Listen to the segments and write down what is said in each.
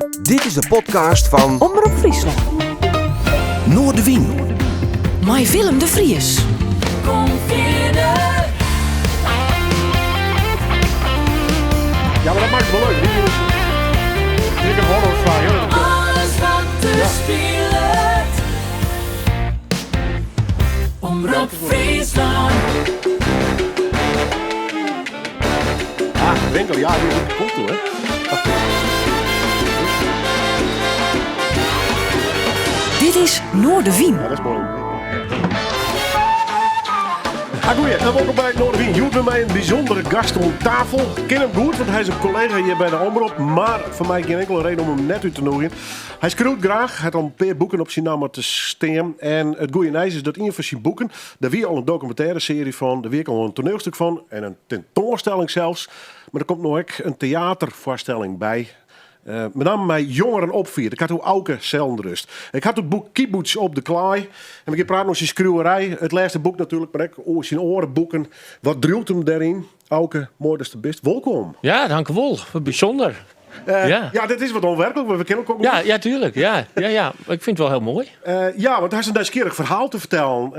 Dit is de podcast van Omroep Friesland. Noordewien. Met Willem de Vries. Ja, maar dat maakt het wel leuk. Dit is een horrorverhaal. Alles wat te spelen. Omroep Friesland. Ah, winkel, ja, die komt toe, hè. Dit is Noordewien. Ja, dat is mooi. Goeie, en welkom bij Noordewien. Hier bij mij een bijzondere gast om tafel. Ik ken hem goed, want hij is een collega hier bij de Omroep. Maar voor mij geen enkele reden om hem net uit te nodigen. Hij schreeuwt graag, hij had al een paar boeken op zijn naam te staan. En het goeie nieuws is dat een van zijn boeken, daar weer al een documentaire serie van, daar weer al een toneelstuk van en een tentoonstelling zelfs. Maar er komt nog ook een theatervoorstelling bij. Met name mij jongeren opviert. Ik had hoe Auke Zeldenrust. Ik had het boek Kibbutz op de Klaai. En we gaan praten over zijn schreeuwerij. Het laatste boek natuurlijk, maar ook zijn orenboeken. Wat druilt hem daarin? Auke, mooi dat is de best. Welkom. Ja, dank u wel. Wat bijzonder. Ja, dit is wat onwerkelijk. We kennen elkaar ook. Ja, tuurlijk. Ja. Ik vind het wel heel mooi. Ja, want hij is een nieuwsgierig verhaal te vertellen.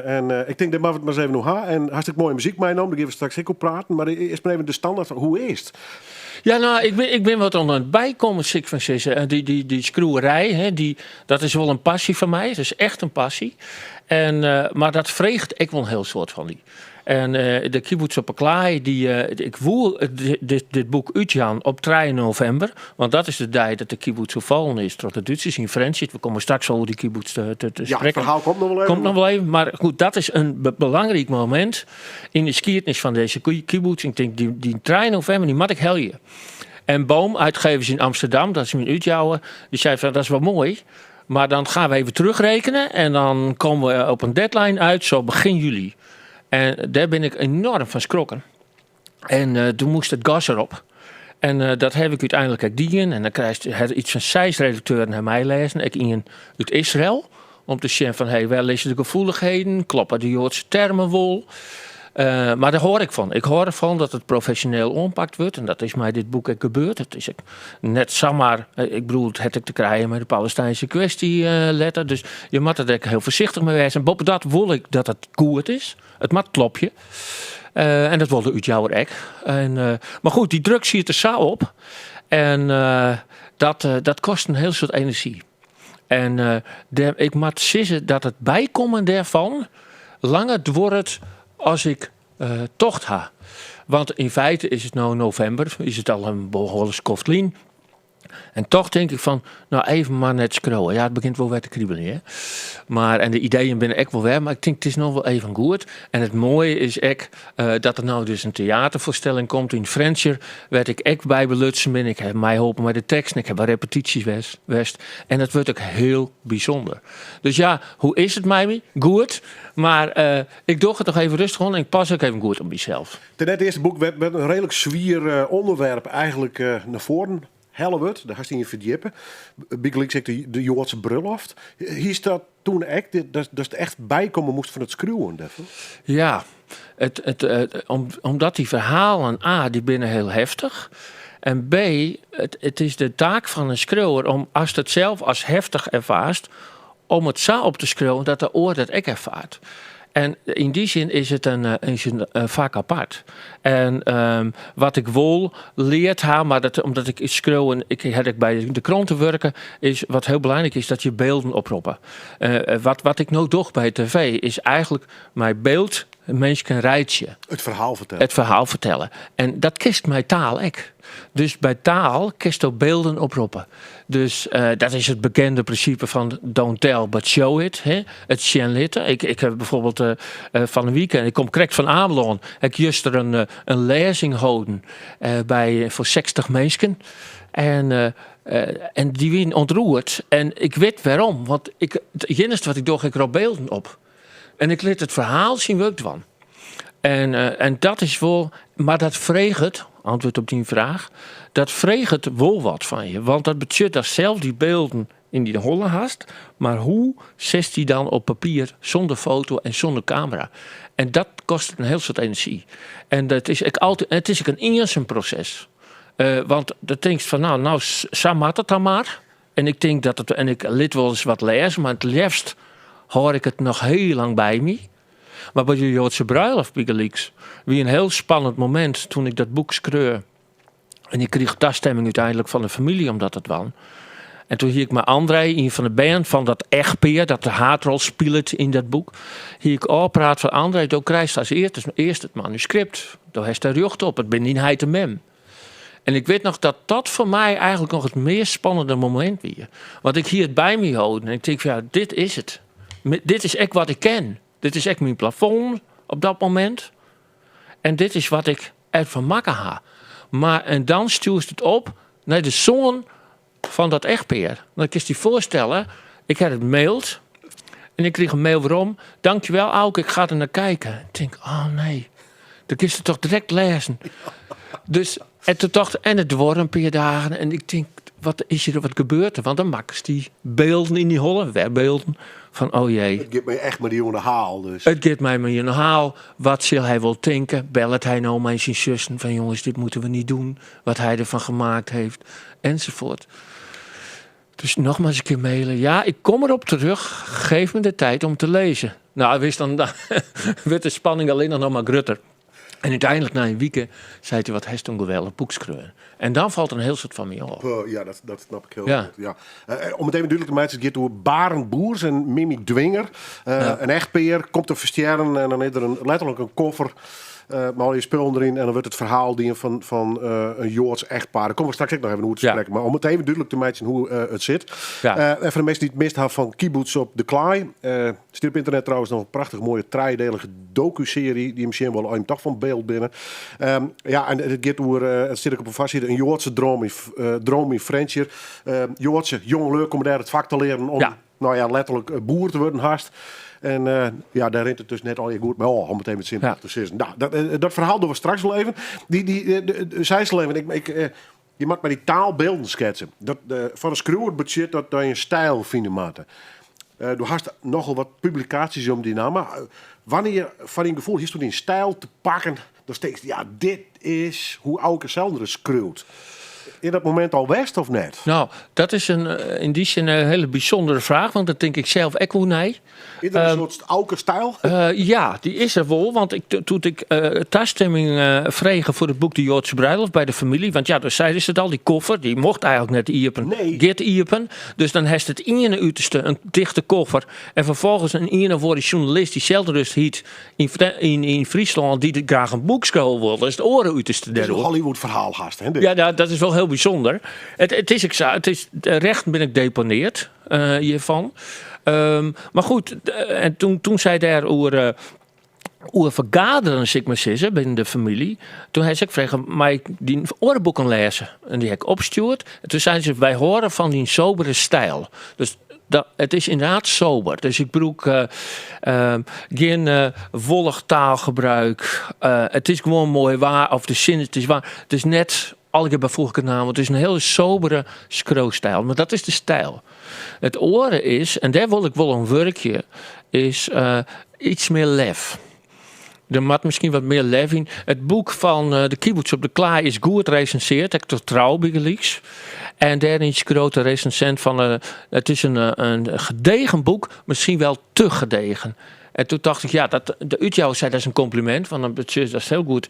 En ik denk dat we het maar eens even nog gaan. En hartstikke mooie muziek meegenomen. Daar gaan we straks ook op praten. Maar eerst maar even de standaard van hoe is het? Ja, nou, ik ben wat aan het bijkomen, ziek van zeggen. Die schroewerij, hè, dat is wel een passie van mij. Dat is echt een passie. Maar dat vreegt ik wel een heel soort van die. En de Kibbutz op de Klaai, ik wil dit boek uitgaan op 3 november. Want dat is de dag dat de Kibbutz gevallen is. Tot de Duitsers in Friendship. We komen straks over die Kibbutz te spreken. Ja, het verhaal komt nog wel even. Maar goed, dat is een belangrijk moment in de geschiedenis van deze Kibbutz. Ik denk, die 3 november, die moet ik helden. En Boom, uitgevers in Amsterdam, dat is mijn uitjouwer, die zei van, dat is wel mooi. Maar dan gaan we even terugrekenen en dan komen we op een deadline uit, zo begin juli. En daar ben ik enorm van schrokken. En toen moest het gas erop. En dat heb ik uiteindelijk ook gedaan. En dan krijg je iets van 6 redacteuren naar mij lezen. Ik in uit Israël. Om te zien van, hey, wel lezen de gevoeligheden. Kloppen de Joodse termen wel. Maar daar hoor ik van. Ik hoor ervan dat het professioneel ompakt wordt. En dat is mij dit boek ook gebeurd. Het is net zomaar, ik bedoel, het had ik te krijgen met de Palestijnse kwestie letter. Dus je moet er ook heel voorzichtig mee zijn. Boven dat wil ik dat het goed is. Het moet klopje. En dat wilde uit jou ook. Maar goed, die druk ziet er zo op. En dat kost een heel soort energie. En ik moet zeggen dat het bijkomen daarvan langer wordt als ik tocht ga. Want in feite is het nou november, is het al een behoorlijk koftlien. En toch denk ik van, nou even maar net scrollen. Ja, het begint wel weer te kriebelen, hè. En de ideeën binnen echt wel weer, maar ik denk het is nog wel even goed. En het mooie is echt dat er nou dus een theatervoorstelling komt in Frencher. Werd ik echt bij belutsen ben. Ik heb mij geholpen met de tekst en ik heb wat repetities west. En dat wordt ook heel bijzonder. Dus ja, hoe is het mij? Goed. Maar ik doe het toch even rustig aan en ik pas ook even goed op mezelf. Ten net eerste boek werd een redelijk zwier onderwerp eigenlijk naar voren. Helwert, daar gaat hij in verdiepen. Bigelijk zegt de Joodse bruiloft. Hier staat toen echt dat het echt bijkomen moest van het schreeuwen. Ja, omdat die verhalen A, die binnen heel heftig. En B, het is de taak van een schreeuwer om, als het zelf als heftig ervaart, om het zo op te schreeuwen dat de oor dat ook ervaart. En in die zin is het een vaak apart. En wat ik wil leert haar, maar omdat ik schreeuwen, ik bij de kranten werken, is wat heel belangrijk is dat je beelden oproepen. Wat ik nou doe bij tv is eigenlijk mijn beeld, mensen rijtje. Het verhaal vertellen. Het verhaal vertellen. En dat kist mijn taal ook. Dus bij taal kist ook beelden oproepen. Dus dat is het bekende principe van don't tell but show it. Hè? Het sjenlitten. Ik heb bijvoorbeeld van een weekend, ik kom correct van Amelon, ik juist er een lezing houden voor 60 mensen. En die werden ontroerd. En ik weet waarom. Want het enige wat ik doe, ik roep beelden op. En ik liet het verhaal zien wat ik van. En dat is wel, maar dat vreegt, antwoord op die vraag, dat vreegt wel wat van je. Want dat betekent dat zelf die beelden in die holle hast, maar hoe zet die dan op papier zonder foto en zonder camera? En dat kost een heel soort energie. En het is ook een injunction proces. Want dan denk je van, nou, samat het dan maar. En ik denk dat het, en ik liet wel eens wat lezen, maar het liefst hoor ik het nog heel lang bij me. Maar bij de Joodse bruiloft, Bigelieks, wie een heel spannend moment toen ik dat boek schreef. En ik kreeg toestemming uiteindelijk van de familie, omdat het was. En toen hier ik met André, een van de band van dat echtpaar, dat de haardrol speelt in dat boek. Hier ik praat van André, toen krijgt als eerst het manuscript. Toen heeft hij recht op, het ben niet hij te mem. En ik weet nog dat voor mij eigenlijk nog het meest spannende moment was. Want ik hier het bij me houd en ik denk van ja, dit is het. Dit is echt wat ik ken. Dit is echt mijn plafond op dat moment. En dit is wat ik ervan maken ha. Maar en dan stuurt het op naar de zoon van dat echtpaar. Dan kun je je voorstellen, ik had het maild. En ik kreeg een mail waarom. Dankjewel Auke, ik ga er naar kijken. Ik denk, oh nee. Dan kun je het toch direct lezen. Dus, en toen dacht en het worden een paar dagen. En ik denk, wat gebeurt er? Want dan maken ze die beelden in die holle webbeelden. Van, oh jee. Het geeft mij echt maar die jonge haal. Dus. Het geeft mij maar een haal. Wat zal hij wel denken? Bellet hij nou mijn zussen van jongens, dit moeten we niet doen. Wat hij ervan gemaakt heeft. Enzovoort. Dus nogmaals een keer mailen. Ja, ik kom erop terug. Geef me de tijd om te lezen. Nou, wist dan werd de spanning alleen nog maar grutter. En uiteindelijk na een week zei hij, wat heeft een geweldig boek schreeuwen. En dan valt er een heel soort van me op. Ja, dat snap ik heel goed. Ja. Om het even duidelijk te maken, het gaat door Barend Boers en Mimi Dwinger. Een echtpaar komt te versterren en dan is er letterlijk een koffer met al je spullen erin. En dan wordt het verhaal van een Joods echtpaar. Daar komen we straks ook nog even hoe het spreken. Maar om het even duidelijk te maken hoe het zit. Ja. En voor de mensen die het mist hebben van Kibbutz op de Klaai. Stier op internet trouwens nog een prachtig mooie driedelige docu-serie. Die misschien wel een toch van beeld binnen. En het gaat over, het zit ik op een vast een Joodse droom in Frenchier. Joodse jonge leuk om daar het vak te leren om letterlijk boer te worden haast. En daar rent het dus net al je goed. Maar om het even simpel te zeggen. Nou, dat verhaal doen we straks wel even. Zij ze even. Je mag maar die taalbeelden schetsen. Van een schreeuwerbudget dat je een stijl vinden maten. Du hast nogal wat publicaties om die naam. Maar wanneer van een gevoel is toen in stijl te pakken, dan steeds dit is hoe Auke Zelder schreeuwt. In dat moment al west of net? Nou, dat is in die zin een hele bijzondere vraag, want dat denk ik zelf ook wel nee. Is er een soort Auke-stijl? Ja, die is er wel, want toen ik toestemming vregen voor het boek De Joodse Bruiloft bij de familie, want ja, dus zeiden ze het al, die koffer, die mocht eigenlijk net iepen. Nee. Get iepen. Dus dan heeft het ene uiterste een dichte koffer en vervolgens een ene voor die journalist die zelden rust hiet in Friesland die graag een boek schreeuwen wil. Dat is het oren uiterste. Het is een Hollywood verhaal gast, hè? Ja, dat is wel heel bijzonder. Het is recht ben ik deponeerd hiervan. Maar goed, en toen zij daar over vergaderen, zeg maar zeggen, binnen de familie. Toen hij zich vragen, maar ik die oorboeken lezen. En die heb ik opgestuurd. En toen zeiden ze, wij horen van die sobere stijl. Dus het is inderdaad sober. Dus ik bedoel geen wollig taalgebruik. Het is gewoon mooi waar, of de zin, het is waar. Het is net alge bijvoeglijke naam. Het is een hele sobere schroostijl. Maar dat is de stijl. Het oren is, en daar wil ik wel een werkje, is iets meer lef. Er moet misschien wat meer lef in. Het boek van de Kibbutz op de Klaai is goed recenseerd. Ik tot trouw Bigelieks. En daarin schreeuwt de recensent van het is een gedegen boek, misschien wel te gedegen. En toen dacht ik, de Utjouw zei dat is een compliment, want dat is heel goed.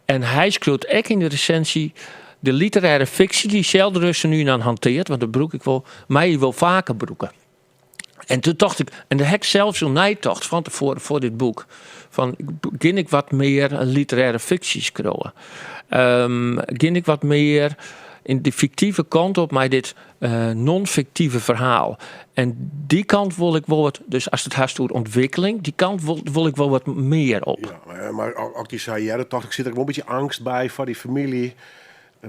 En hij schreeuwt ook in de recensie de literaire fictie die Zelderussen nu aan hanteert, want dat broek ik wel, mij wil vaker broeken. En toen dacht ik, en de hek zelf zo'n nijtocht van tevoren voor dit boek, van begin ik wat meer literaire fictie schreeuwen. Begin ik wat meer in de fictieve kant op, maar dit non-fictieve verhaal. En die kant wil ik wel wat, dus als het gaat over ontwikkeling, die kant wil ik wel wat meer op. Ja, maar ook die zei, dat dacht ik, zit er wel een beetje angst bij voor die familie.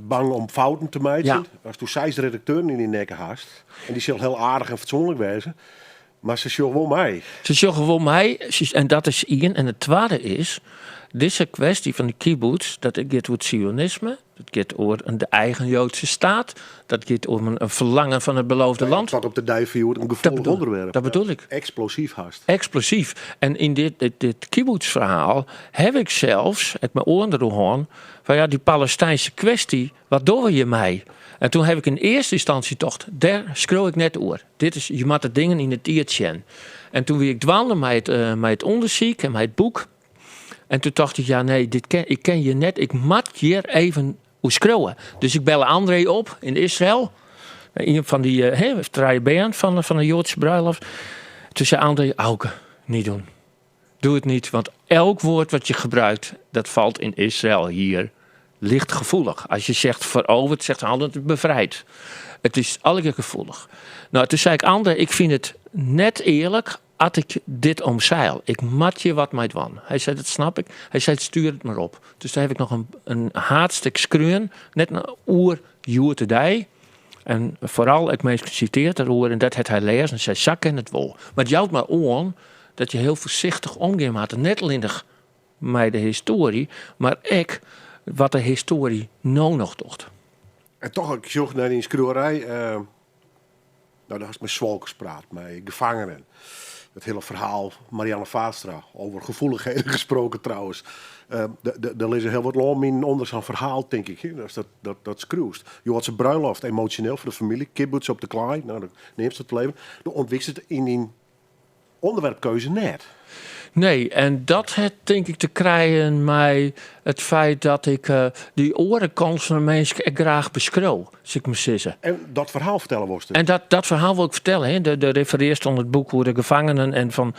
Bang om fouten te maken. Ja. Als toen zij de redacteur in die nekken haast. En die zal heel aardig en fatsoenlijk wezen. Maar ze zullen wel mij. Ze zullen wel mij. En dat is één. En het tweede is, Deze kwestie van de kibbutz, dat gaat over het Zionisme, dat gaat over de eigen Joodse staat, dat gaat om een verlangen van het beloofde land. Wat op de dijvier een gevoelig onderwerp. Dat bedoel ik. Explosief haast. Explosief. En in dit kibbutz-verhaal heb ik zelfs, het mijn oren erdoor van ja, die Palestijnse kwestie, wat doen we hiermee? En toen heb ik in eerste instantie tocht, daar scroll ik net over. Dit is, je moet de dingen in het tiertje. En toen ik dwaalde met het onderzoek en met het boek. En toen dacht ik, ja nee, ik ken je net, ik moet hier even scrollen. Dus ik bel André op in Israël. Een van die traaibeen van de Joodse bruiloft. Toen zei André, Auke, niet doen. Doe het niet, want elk woord wat je gebruikt, dat valt in Israël hier licht gevoelig. Als je zegt veroverd, zegt André het bevrijd. Het is alle gevoelig. Nou, toen zei ik, André, ik vind het net eerlijk als ik dit omzeil. Ik mat je wat mij dwan. Hij zei, dat snap ik. Hij zei, stuur het maar op. Dus daar heb ik nog een haatstuk screun, net een oer joer dij. En vooral het meest geciteerd erover, en dat het hij leest en zei, zak en het wol. Maar het jouwt maar aan dat je heel voorzichtig omgaan moet. Net alleen met de historie, maar ik wat de historie nou nog doet. En toch, ik zocht naar die schroeverij. Nou, daar was met zwalkers praat, met gevangenen. Het hele verhaal, Marianne Vaatstra, over gevoeligheden gesproken trouwens. Daar lezen heel wat lang in onder zijn verhaal, denk ik. Dus dat schroest. Je had zijn bruiloft, emotioneel voor de familie. Kibbutz op de Klein, nou, dat neemt het leven. Dan ontwikkelt het in die onderwerpkeuze net. Nee, en dat heeft denk ik te krijgen met het feit dat ik die orenkans van de mensen graag beschreeuw, als ik me zeggen. En dat verhaal vertellen was het. En dat verhaal wil ik vertellen. Hè. De refereert onder het boek hoe de gevangenen en van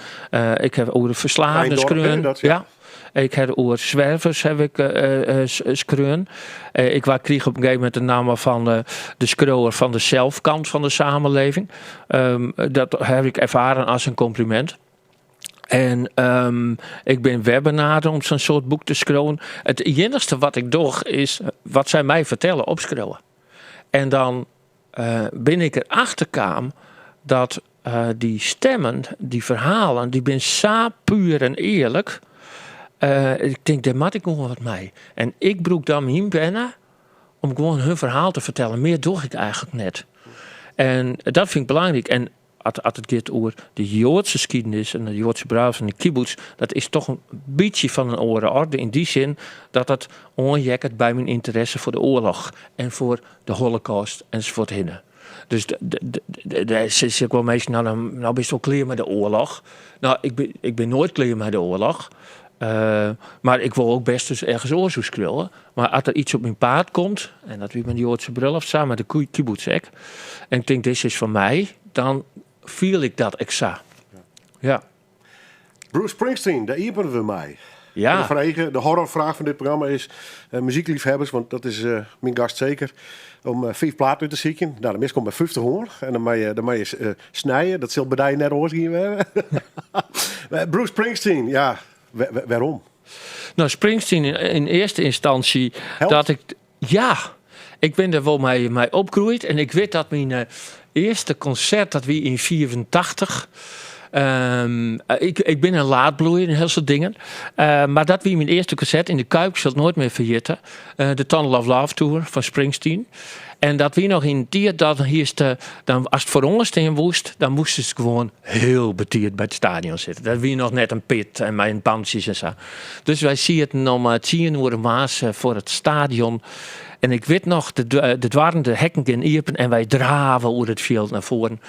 ik heb over de verslaafden schreeuwen. Ja. Ik heb over zwervers heb ik schreeuwen. Ik kreeg op een gegeven moment de naam van de schreeuwer van de zelfkant van de samenleving. Dat heb ik ervaren als een compliment. En ik ben webinar om zo'n soort boek te schreeuwen. Het enigste wat ik doe is wat zij mij vertellen opschreeuwen. En dan ben ik erachter kwam dat die stemmen, die verhalen, die ben zo puur en eerlijk. Ik denk, daar moet ik nog wat mee. En ik broek dan hier binnen om gewoon hun verhaal te vertellen. Meer doe ik eigenlijk net. En dat vind ik belangrijk. En als het gaat over de Joodse geschiedenis en de Joodse bruiloft en de kibbutz, dat is toch een beetje van een andere orde. In die zin dat het onjekkert bij mijn interesse voor de oorlog en voor de Holocaust enzovoort hinnen. Dus daar zit ik wel meestal, nou ben je wel klaar met de oorlog. Nou, ik ben nooit klaar met de oorlog. Maar ik wil ook best dus ergens oorzoek schreeuwen. Maar als er iets op mijn paard komt, en dat wie met de Joodse bruiloft samen met de kibbutz en ik denk, dit is van mij, dan viel ik dat exact. Ja. Bruce Springsteen, daar ieperen we mij. Ja. De horrorvraag van dit programma is muziekliefhebbers, want dat is mijn gast zeker, om 5 platen te zieken. Nou, de mis komt bij 50 hoor. En dan mag je snijden. Dat zal bij net oorzien. Bruce Springsteen, ja, waarom? Nou, Springsteen in eerste instantie dat ik... Ja, ik ben er wel mee opgegroeid. En ik weet dat mijn eerste concert, dat wie in 84... ik ben een laadbloeier en heel soort dingen. Maar dat wie mijn eerste concert in de Kuip, ik zal het nooit meer vergeten. De Tunnel of Love Tour van Springsteen. En dat wie nog in die dan als het voor ons tegen woest, dan moesten ze gewoon heel betierd bij het stadion zitten. Dat wie nog net een pit en mijn bandjes en zo. Dus wij zien het om 10 uur maas voor het stadion. En ik weet nog, de waren de hekken in Iepen en wij draven over het veld naar voren.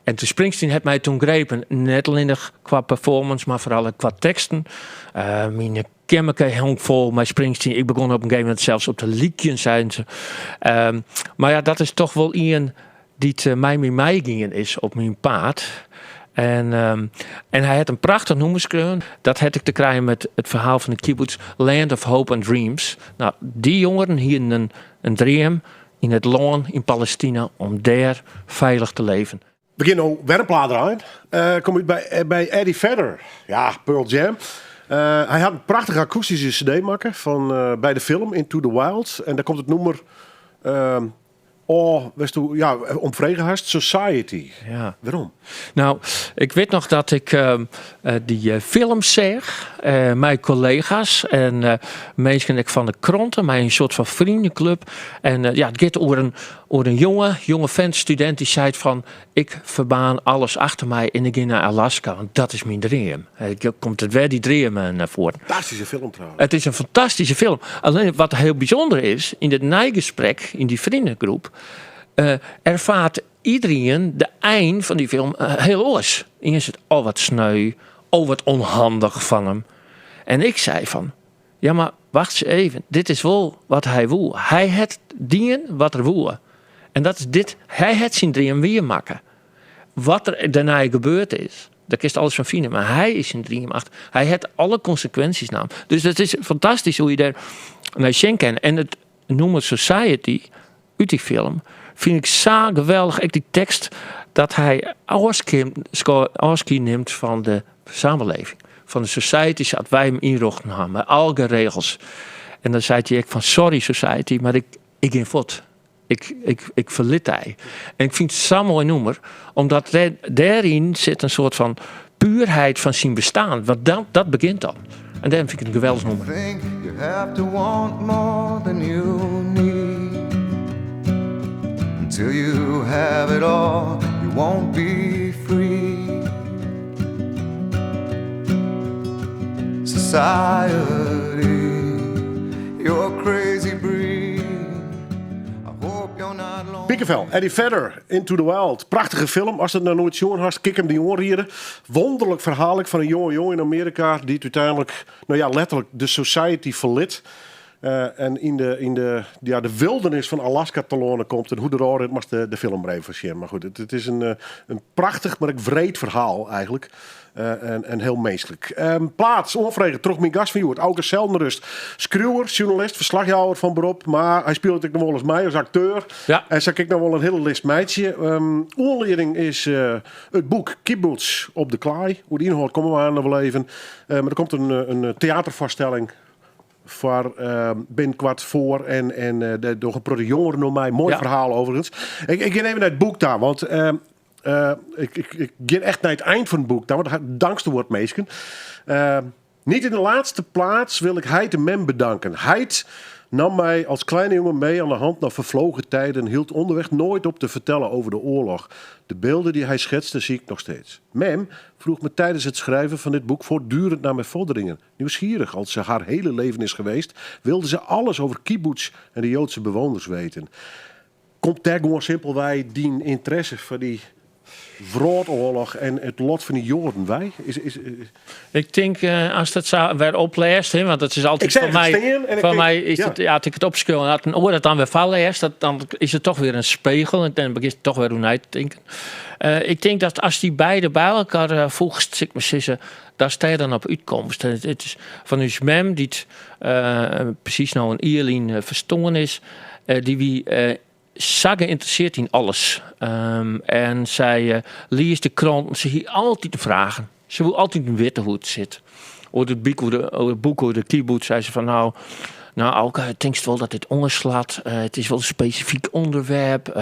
En toen Springsteen heeft mij toen grepen, net alleen qua performance, maar vooral qua teksten. Mijn kemmeke hong vol met Springsteen. Ik begon op een gegeven moment zelfs op de liedjes zijn ze. Maar ja, dat is toch wel iemand die het mij gingen is op mijn paard. En hij had een prachtig noemerskreun. Dat had ik te krijgen met het verhaal van de kibbutz Land of Hope and Dreams. Nou, die jongeren hier een dream in het land in Palestina om daar veilig te leven. We beginnen nou werkplaat aan. Kom uit bij Eddie Vedder. Ja, Pearl Jam. Hij had een prachtige akoestische cd maken van bij de film Into the Wild. En daar komt het nummer om Vregenhast Society. Ja. Waarom? Nou, ik weet nog dat ik die films zeg. Mijn collega's en mensen van de kranten. Mijn soort van vriendenclub. En het gaat over een jonge vent-student die zei van... Ik verbaan alles achter mij en ik ga naar Alaska. Want dat is mijn droom. Komt het weer die droom naar voren. Fantastische film trouwens. Het is een fantastische film. Alleen wat heel bijzonder is... In het nagesprek, in die vriendengroep... ervaart iedereen de eind van die film heel oors. En is het wat sneu, wat onhandig van hem. En ik zei van, ja maar wacht eens even, dit is wel wat hij wil. Hij het dingen wat er wil. En dat is dit, hij het zijn dream weer maken. Wat er daarna gebeurd is, daar kist alles van vinden. Maar hij is zijn dream achter. Hij heeft alle consequenties nam. Dus het is fantastisch hoe je daar naar schenken. En het noemen Society, uit die film... vind ik zo geweldig, die tekst, dat hij afscheid neemt van de samenleving. Van de society, dat wij hem inrichten hebben, met al de regels. En dan zei hij van, sorry society, maar ik in voet. Ik verliet hij. En ik vind het zo'n mooi nummer, omdat daarin zit een soort van puurheid van zijn bestaan. Want dat begint dan. En daarom vind ik het een geweldig nummer. I think you have to want more than you need. Until you have it all, you won't be free. Society, you're crazy breed. I hope you're not lonely. Piekenvel, Eddie Vedder, Into the Wild. Prachtige film. Als het nou nooit jongen hast, kijk hem die oren. Wonderlijk verhaal van een jongen in Amerika... die uiteindelijk, letterlijk de society verliet... en in de wildernis van Alaska te lonen komt. En hoe de rode mag de film maar even zien. Maar goed, het is een prachtig, maar ook wreed verhaal eigenlijk. En heel menselijk. Plaats, onvregen, terug mijn gast van jou. Auke Seldenrust. Schreeuwer, journalist, verslaghouder van beroep. Maar hij speelt ook nog wel eens mij als acteur. Ja. En zo kijk nog wel een hele list meidje. Oorleiding is het boek Kibbutz op de Klaai. Hoe de inhoud komen we aan nog wel even. Maar er komt een theatervoorstelling... voor binnen kwart voor en door geproduceerd jongeren door mij. Mooi verhaal overigens. Ik ga even naar het boek daar, want ik ga echt naar het eind van het boek daar, want dankste wordt meesken. Niet in de laatste plaats wil ik Heid de Mem bedanken. Heid nam mij als kleine jongen mee aan de hand naar vervlogen tijden en hield onderweg nooit op te vertellen over de oorlog. De beelden die hij schetste zie ik nog steeds. Mem vroeg me tijdens het schrijven van dit boek voortdurend naar mijn vorderingen. Nieuwsgierig als ze haar hele leven is geweest, wilde ze alles over kibbutz en de Joodse bewoners weten. Komt daar gewoon simpelweg die interesse voor die Wereldoorlog en het lot van die Joden wij? Ik denk als dat zo weer opleest, want dat is altijd van mij is het, als ik het opschul en als dat dan weer valleest, dan is het toch weer een spiegel en dan begint het toch weer hoe na te denken. Ik denk dat als die beide bij elkaar voegt, zeg maar zeggen, daar sta je dan op uitkomst. Het is van uw mem die precies nou een Ierlien verstongen is, die wie zo geïnteresseerd in alles. En zij leest de krant, ze hier altijd te vragen. Ze wil altijd weten hoe het zit. Over het boek over de kibbutz zei ze van nou Auke, ik denk wel dat dit onderslaat. Het is wel een specifiek onderwerp.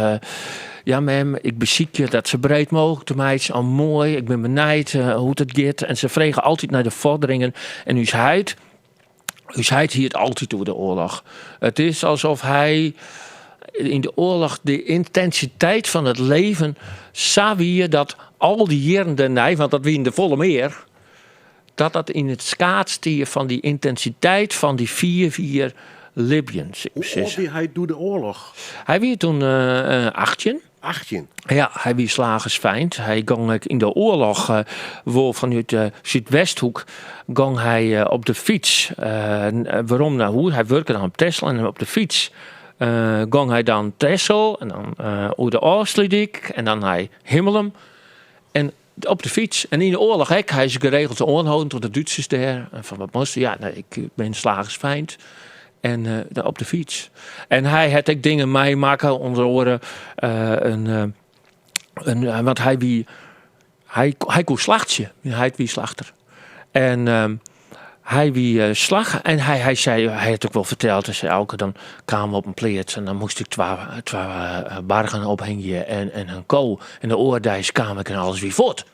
Ja, mem, ik beziek je dat ze breed mogelijk te mij is al mooi. Ik ben benijd hoe het gaat. En ze vregen altijd naar de vorderingen. En u zei hier altijd over de oorlog. Het is alsof hij in de oorlog de intensiteit van het leven zag je dat al die jaren daarna, want dat wie in de volle meer, dat in het schaatstier van die intensiteit van die 4 Libyërs. Hoe oud wie hij door de oorlog? Hij wie toen 18. 18? Ja, hij wie slagersfeind. Hij ging in de oorlog, vanuit de Zuidwesthoek, ging hij op de fiets. Waarom nou hoe? Hij werkte dan op Tesla en op de fiets ging hij dan Texel en dan over de Oostliedijk en dan hij Himmelum en op de fiets. En in de oorlog hij is geregeld te aanhouden tot de Duitsers daar. En van wat moest ik ben slagersfeind. En op de fiets. En hij had ook dingen meemaken onder oren. Want hij kon slachtje. Hij wie slachter. En hij wie slag en hij zei, hij had ook wel verteld, dus elke dan kwamen we op een pleert en dan moest ik twee bargen ophangen en een kool en de oordijs kwam ik en alles wie voort.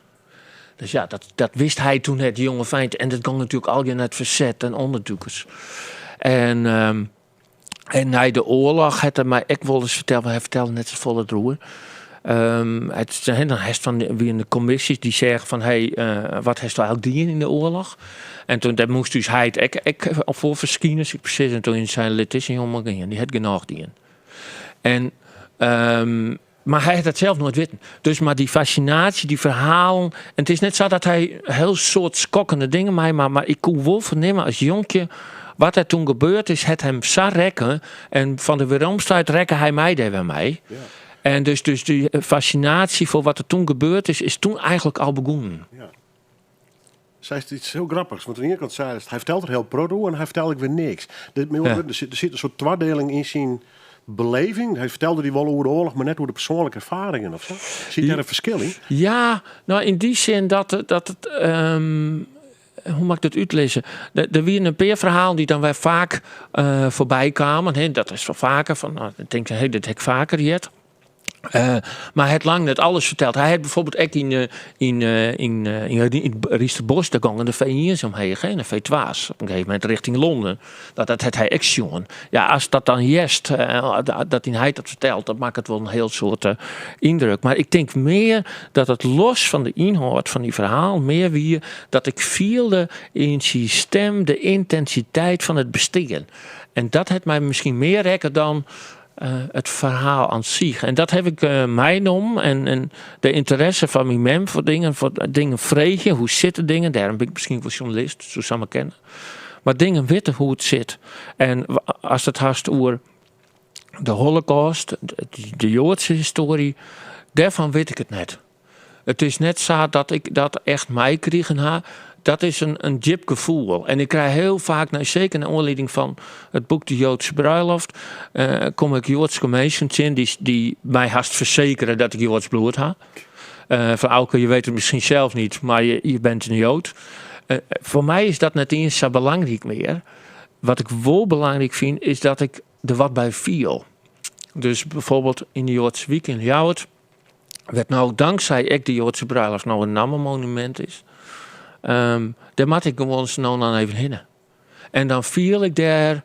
Dus ja, dat wist hij toen net, die jonge vent. En dat ging natuurlijk al je net verzet en onderzoekers. En na de oorlog had hij mij ook wel eens verteld, maar hij vertelde net zo volle droer. Dan heeft van wie in de commissies die zeggen van wat heeft hij eigenlijk die in de oorlog? En toen dat moest dus hij het voor verschijnen, precies. En toen in zijn lid is een jongen die had genoeg die in. En maar hij had het zelf nooit weten. Dus maar die fascinatie, die verhalen. En het is net zo dat hij heel soort schokkende dingen mij, maar ik kon wel vernemen als jonkje wat er toen gebeurd is, het hem zo rekken. En van de weeromstuit rekken hij mij daar weer mee. Ja. En dus die fascinatie voor wat er toen gebeurd is toen eigenlijk al begonnen. Ja. Zij is iets heel grappigs. Want aan de ene kant zei hij vertelt er heel pro en hij vertelt weer niks. Er zit een soort tweedeling in zijn beleving. Hij vertelde die wel over de oorlog, maar net over de persoonlijke ervaringen of zo. Ziet daar een verschil in? Ja, nou in die zin dat het hoe mag ik dat uitlezen? Er weer een paar verhalen die dan weer vaak voorbij kwamen. Dat is wel vaker. Ik denk, dat heb ik vaker jet. Maar het lang net alles verteld. Hij had bijvoorbeeld ook in Riesterbos, daar gingen de V1's omheen, en de V2's op een gegeven moment richting Londen. Dat had hij ook jongen. Ja, als dat dan dat hij dat vertelt, dat maakt het wel een heel soort indruk. Maar ik denk meer dat het los van de inhoud van die verhaal, meer wie dat ik voelde in zijn stem de intensiteit van het bestaan. En dat heeft mij misschien meer rekken dan het verhaal aan zich. En dat heb ik mij om. En de interesse van mijn mem voor dingen vreetje. Hoe zitten dingen? Daarom ben ik misschien wel journalist, zo samen kennen. Maar dingen weten hoe het zit. En als het haast over de Holocaust, de Joodse historie, daarvan weet ik het net. Het is net zo dat ik dat echt mij kregen ha. Dat is een diep gevoel. En ik krijg heel vaak, zeker naar aanleiding van het boek De Joodse Bruiloft, kom ik Joodse mensen in die mij haast verzekeren dat ik Joods bloed heb. Van Auke, je weet het misschien zelf niet, maar je bent een Jood. Voor mij is dat net eens zo belangrijk meer. Wat ik wel belangrijk vind, is dat ik er wat bij viel. Dus bijvoorbeeld in de Joodse Week in Ljouwert werd nou dankzij ik de Joodse Bruiloft nou een namenmonument is. Daar moet ik gewoon snel dan even heen. En dan viel ik daar.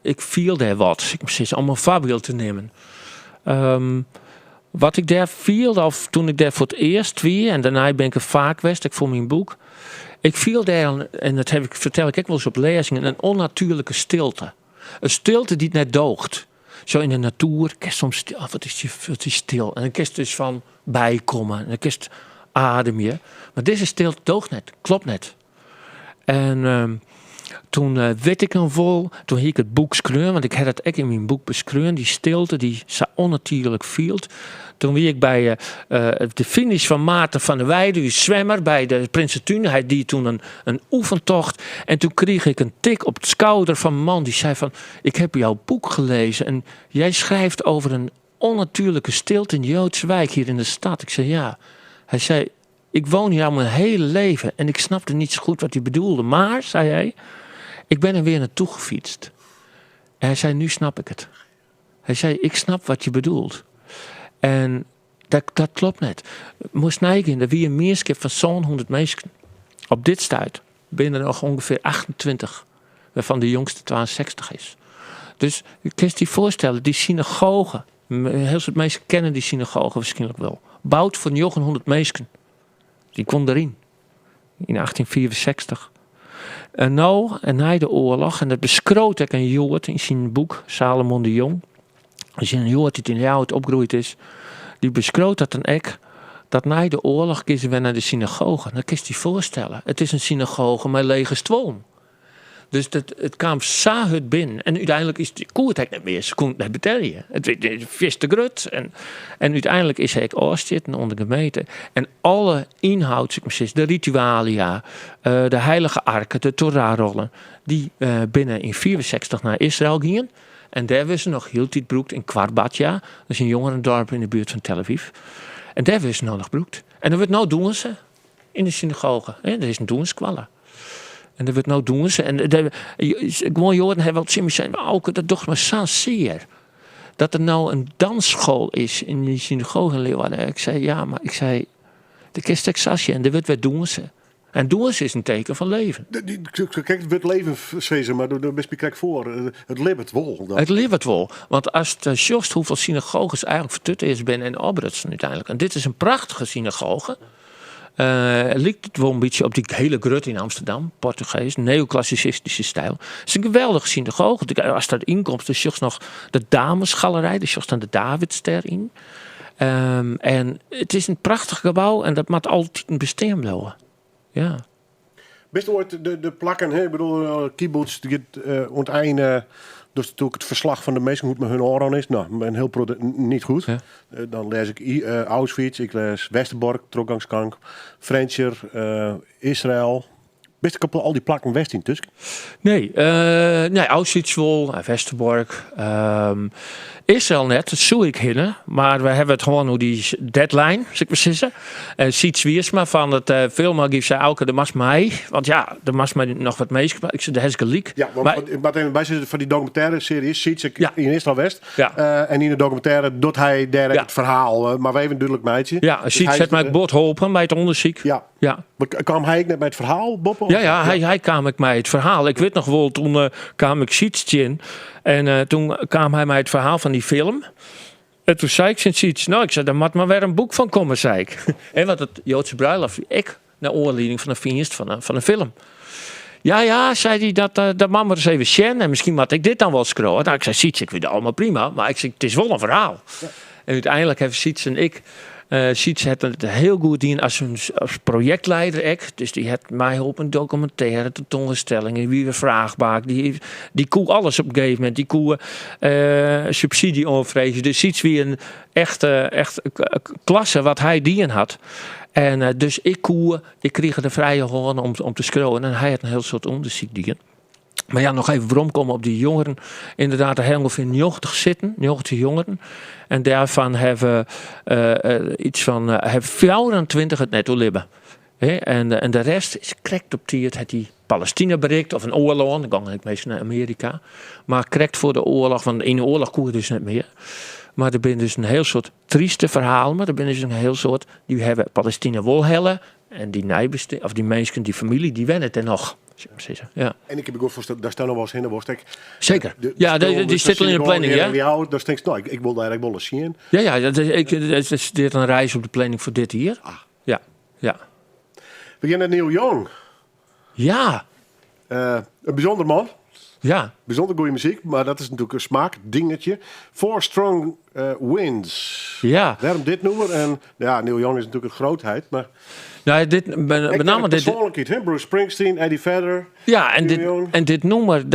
Ik viel daar wat. Ik precies om een voorbeeld te nemen. Wat ik daar viel, of toen ik daar voor het eerst weer, en daarna ben ik er vaak geweest, ik voor mijn boek. Ik viel daar, en dat vertel ik ook wel eens op lezingen, een onnatuurlijke stilte. Een stilte die het net doogt. Zo in de natuur, kerst soms stil. Wat is stil? En dan kerst dus van bijkomen. En dan kerst adem je. Maar deze stilte doogt net, klopt net. En toen weet ik hem vol, toen hiek ik het boek schreeuwen, want ik had het ook in mijn boek beschreeuwen, die stilte die zo onnatuurlijk viel. Toen wie ik bij de finish van Maarten van der Weijden, die zwemmer bij de Prinsentuin, hij die toen een oefentocht. En toen kreeg ik een tik op het schouder van een man die zei van, ik heb jouw boek gelezen en jij schrijft over een onnatuurlijke stilte in de Joodse wijk hier in de stad. Ik zei ja. Hij zei, ik woon hier al mijn hele leven en ik snapte niet zo goed wat hij bedoelde. Maar, zei hij, ik ben er weer naartoe gefietst. En hij zei, nu snap ik het. Hij zei, ik snap wat je bedoelt. En dat klopt net. Moest nijgen, dat wie een meerskip van zo'n 100 mensen. Op dit stuit binnen er nog ongeveer 28, waarvan de jongste 62 is. Dus je kunt je voorstellen, die synagoge, heel veel mensen kennen die synagoge waarschijnlijk wel. Bouwd voor 900 mensen. Die kon erin. In 1864. En nou, en na de oorlog, en dat beschroot ik een Jood in zijn boek, Salomon de Jong. Als je een Jood die in Ljouwert opgegroeid is, die beschroot dat dan ek, dat na de oorlog kiezen we naar de synagoge. Dan kun je je voorstellen. Het is een synagoge met lege stroom. Dus het kwam het binnen. En uiteindelijk is de koertek niet meer. Ze kon het niet betalen. Het vis te grut. En uiteindelijk is hij oorzitten onder de gemeente. En alle inhoud, de ritualia, de heilige arken, de Torahrollen, die binnen in 64 naar Israël gingen. En daar was ze nog heel tijd broekt in Kwarbatja. Dat is een jongerendorp in de buurt van Tel Aviv. En daar was ze nog broekt. En dan wordt nou doen ze in de synagoge. Er is een doenskwallen. En dat wordt nou doen ze. En gewoon jaren hebben we het zijn, ook dat toch maar zo zeer. Dat er nou een dansschool is in die synagoge in Leeuwarden. Ik zei, ja, maar ik zei, de kist Texasje en dat wordt wat doen ze. En doen ze is een teken van leven. Kijk, het wordt leven, Cesar, maar daar best kijk voor. Het leeft wel. Het leeft wel. Want als het just hoeveel synagoges eigenlijk vertut is binnen en Obrutsen uiteindelijk. En dit is een prachtige synagoge. Lijkt het wel een beetje op die hele grut in Amsterdam, Portugees, neoclassicistische stijl. Het is een geweldige synagoge. Als dat inkomt, dan zie je nog de damesgalerij, dan zie je dan de Davidster in. En het is een prachtig gebouw en dat moet altijd een bestaan blijven. Ja. Best ooit de plakken, hè? Ik bedoel, kibbutz, die het einde. Dus natuurlijk het verslag van de mensen hoe het met hun oren is. Nou, een heel niet goed. Ja. Dan lees ik Auschwitz, ik lees Westerbork, Trokgangskamp, Frencher, Israël. Best ik al die plakken West in tussen? Nee, Auschwitz wel, Westerbork. Israël net, dat zoek ik hinnen. Maar we hebben het gewoon hoe die deadline, zeg ik maar zeggen. Siets Wiersma van het film, geef zei elke de mas mij. Want ja, de mas mij nog wat meegemaakt. Ik zei de Heske Liek. Ja, want bij van die documentaire serie Siets in Israël West. Ja. En in de documentaire doet hij daar het verhaal. Maar we even duidelijk meidje. Ja, Siets heeft mij bot geholpen bij het onderzoek. Ja. Maar kwam hij net bij het verhaal, Bob? Ja, hij kwam ik mij het verhaal. Ik weet nog wel, toen kwam ik Siets in. En toen kwam hij mij het verhaal van die film. En toen zei ik Siets, nou, ik zei, daar moet maar weer een boek van komen, zei ik. En wat het Joodse bruiloft, ik, naar oorleding van een feest van een film. Ja, zei hij, dat mag maar eens even zien. En misschien moet ik dit dan wel scrollen. Nou, ik zei, Siets, ik vind het allemaal prima. Maar ik zei, het is wel een verhaal. Ja. En uiteindelijk hebben Siets en ik... Siets had het heel goed in als projectleider. Dus die had mij geholpen een documentaire, tentoonstellingen, wie we vraagbaar. Die koe alles op een gegeven moment. Die koe subsidie onvrezen. Dus Siets wie een echt klasse wat hij dien had. En dus ik kreeg de vrije hand om te scrollen. En hij had een heel soort onderzoek dien. Maar ja, nog even waarom op die jongeren. Inderdaad, er hebben ongeveer 90 jongeren. En daarvan hebben iets van 24 het netto libben. En de rest is correct op die Palestina bereikt of een oorlog. Dan ga ik meestal naar Amerika. Maar correct voor de oorlog, want in de oorlog koe je dus niet meer. Maar er zijn dus een heel soort trieste verhaal. Maar er zijn dus een heel soort, die hebben Palestina wel hellen. En die nijbeste, of die mensen, die familie, die wennen het er nog. Ja. En ik heb ook voorstellen, daar staan nog wel eens heen. Zeker. Die zit al in de planning, ja? Daar denk ik, nou, ik wil daar wel eens zien. Ja, het is dit een reis op de planning voor dit hier. Ah. Ja. We gaan naar Neil Young. Ja. Een bijzonder man. Ja. Bijzonder goede muziek, maar dat is natuurlijk een smaakdingetje. Four Strong Winds. Ja. Waarom dit nummer? En ja, Neil Young is natuurlijk een grootheid, maar... Nou, met name dit... Persoonlijkheid, Bruce Springsteen, Eddie Vedder. Ja, en dit nummer,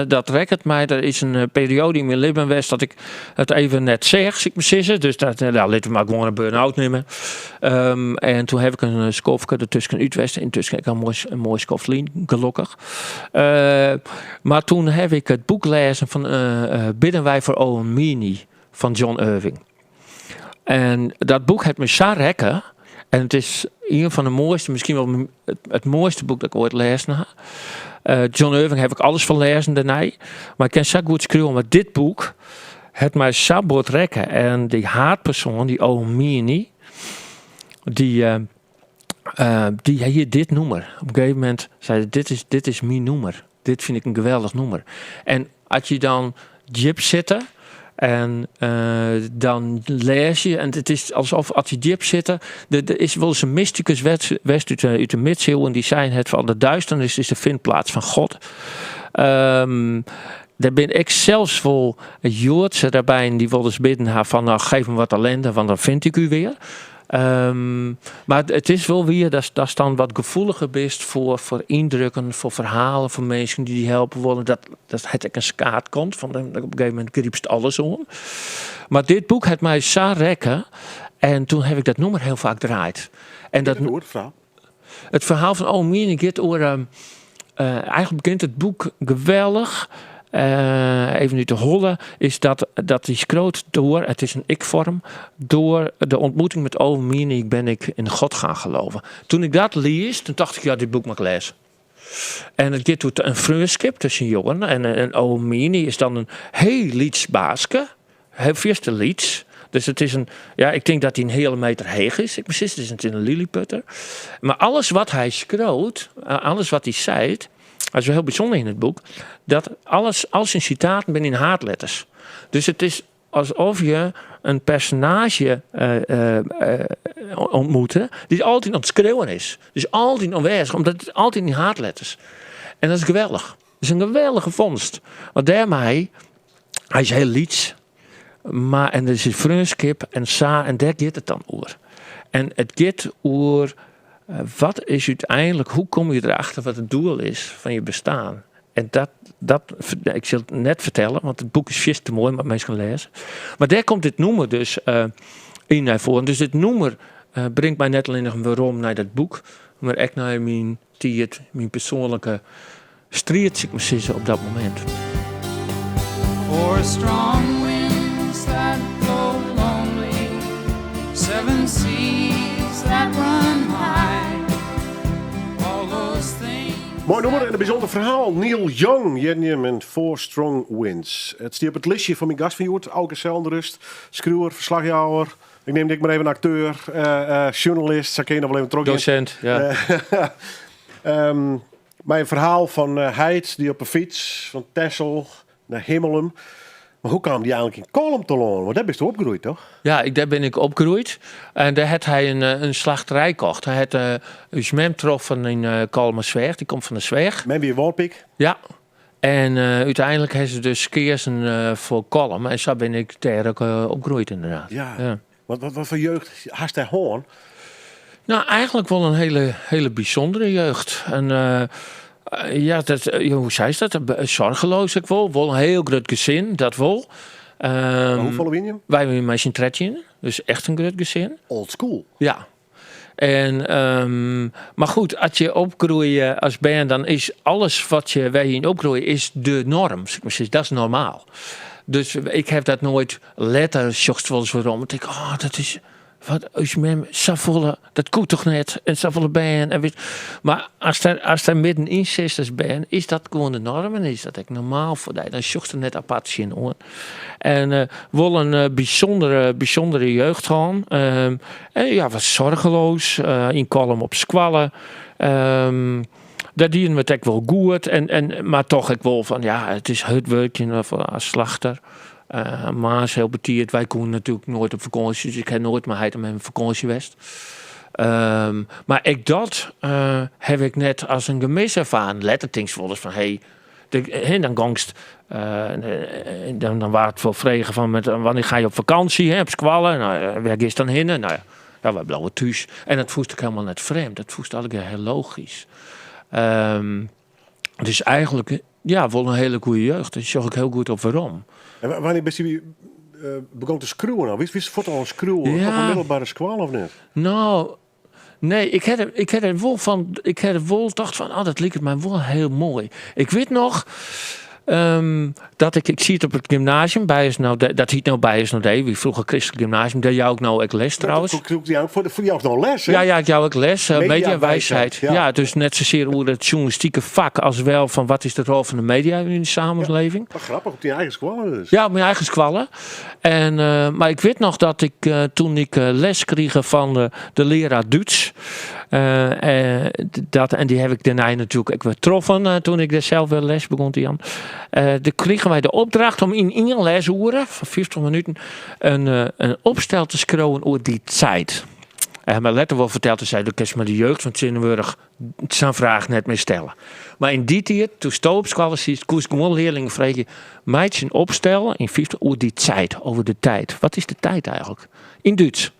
dat rekkert mij. Er is een periode in mijn leven geweest dat ik het even net zeg, ik me sissen. Dus dat liet we maar gewoon een burn-out nemen. En toen heb ik een skofke ertussen Utrecht. Intussen heb ik een mooi skoflien, gelukkig. Maar toen heb ik het boek gelezen van Bidden wij voor Owen Meany van John Irving. En dat boek heeft me zo rekken. En het is een van de mooiste, misschien wel het mooiste boek dat ik ooit lezen heb. John Irving heb ik alles van lezen daarna. Maar ik kan zo goed schrijven, maar dit boek heeft mij zo goed rekken. En die haatpersoon, die Owen Meany, die hier dit nummer. Op een gegeven moment zei dit is mijn nummer. Dit vind ik een geweldig nummer. En als je dan Jip zitten... En dan lees je, en het is alsof als je diep zit, er is wel eens een mysticus west uit de middeleeuwen, die zei het van de duisternis is de vindplaats van God. Daar ben ik zelfs voor Joodse daarbij die wil eens bidden van nou, geef me wat ellende, want dan vind ik u weer. Maar het is wel weer dat is dan wat gevoeliger is voor indrukken, voor verhalen, voor mensen die helpen willen. Dat het een skaat komt. Van op een gegeven moment griepst alles om. Maar dit boek heeft mij zo rekken. En toen heb ik dat nummer heel vaak draait. En dat het verhaal van Owen Meany gaat over. Eigenlijk begint het boek geweldig. Even nu te hollen, is dat die schroot door, het is een ik-vorm, door de ontmoeting met Owen Meany ben ik in God gaan geloven. Toen ik dat lees, toen dacht ik, ja, dit boek mag ik lezen. En het gaat door een vriendschap tussen jongen. En Omini is dan een heel lieds baaske. Heel eerste lieds. Dus het is ik denk dat hij een hele meter heeg is. Het is een lilliputter. Maar alles wat hij schreeuwt, alles wat hij zei, dat is wel heel bijzonder in het boek, dat al zijn citaten zijn in haatletters. Dus het is alsof je een personage ontmoette die altijd aan het schreeuwen is. Dus altijd aanwezig, omdat het altijd in haatletters. En dat is geweldig. Dat is een geweldige vondst. Want daarmee, hij is heel lieds. Maar en er is vriendschap en en daar gaat het dan over. En het gaat over wat is uiteindelijk, hoe kom je erachter wat het doel is van je bestaan. En dat ik zal het net vertellen, want het boek is vast te mooi, maar mensen gaan lezen. Maar daar komt dit noemer dus in naar voren. Dus dit noemer brengt mij net alleen nog waarom naar dat boek, maar ook naar mijn persoonlijke strijd, ik moet zeggen, op dat moment. For strong winds that blow lonely, 7 seas that run high, all those things. Mooi nummer en een bijzonder verhaal. Neil Young, Jenny en Four Strong Winds. Het staat op het listje van mijn gast van Joert. Auke Zelderust, schreeuwer, verslagjouwer. Ik neem dik maar even een acteur, journalist. Zou ik je nog wel even terug. Docent, ja. Mijn verhaal van Heid, die op een fiets van Texel naar Himmelum. Maar hoe kwam die eigenlijk in Kolm te lonen? Want daar ben je opgegroeid, toch? Ja, daar ben ik opgegroeid. En daar had hij een slachterij gekocht. Hij had een mem getroffen in Kolmersweg. Die komt van de Zweg. Met wie Walpik? Ja. En uiteindelijk hebben ze dus keersen voor Kolm. En zo ben ik daar ook opgegroeid, inderdaad. Ja. Wat voor jeugd had hij gewoon? Nou, eigenlijk wel een hele bijzondere jeugd. En hoe zei ze dat? Zorgeloos, ik wel. Wel een heel groot gezin, dat wel. Hoeveel win je? Wij hebben met z'n tretjen, dus echt een groot gezin. Old school. Ja. En, maar goed, als je opgroeit als band, dan is alles wat je waar je in opgroeit, is de norm. Dat is normaal. Dus ik heb dat nooit letters zocht wel eens waarom. Ik denk, dat is... Wat is met Savolle, dat komt toch net? En Savolle band. Maar als er middenin zit als band, is dat gewoon de norm en is dat ook normaal voor die. Dan zocht er net apart in hoor. En wel een bijzondere jeugd gaan. En was zorgeloos. In Kolm op squallen. Daar dienen we het ook wel goed. Maar toch ook wel van, het is het werkje als slachter. Maar is heel betierd. Wij konden natuurlijk nooit op vakantie. Dus ik heb nooit maar met een vakantie geweest. Maar heb ik net als een gemis ervaren. Lettertings wel eens van dan gangst. Dan was het wel vregen van wanneer ga je op vakantie, op squallen. Nou, waar is dan heen? Nou ja, wij blijven thuis. En dat voest ik helemaal net vreemd. Dat voest eigenlijk heel logisch. Dus eigenlijk, wel een hele goede jeugd. Daar zag ik heel goed op waarom. En wanneer ben je begon te screwen nou? Wist je al een screw op een middelbare squal of niet? Nou, nee, ik had er wel dacht van, dat lijkt mij wel heel mooi. Ik weet nog dat ik zie het op het gymnasium dat heet nou bij is nou wie vroeger christelijk gymnasium, daar jou ook nou ook les trouwens. Voor jou ook nog les, hè? Ja, ik jou ook les, mediawijsheid. Ja, dus net zozeer over het journalistieke vak als wel van wat is de rol van de media in de samenleving. Ja, grappig, op die eigen squallen dus. Ja, op mijn eigen squallen. En, maar ik weet nog dat ik toen ik les kreeg van de leraar Duits. En die heb ik daarna natuurlijk ook weer getroffen toen ik daar zelf weer les begon te Jan. Dan kregen wij de opdracht om in één lesuren van 50 minuten een opstel te schrijven over die tijd. Maar letter wel verteld te zijn, dat is maar de jeugd van Zinnenburg zijn vraag net meer stellen. Maar in die tijd, toen stoopskwallen zie koos ik gewoon leerlingen vragen, meidje opstellen in 50 over die tijd, over de tijd. Wat is de tijd eigenlijk? In Duits.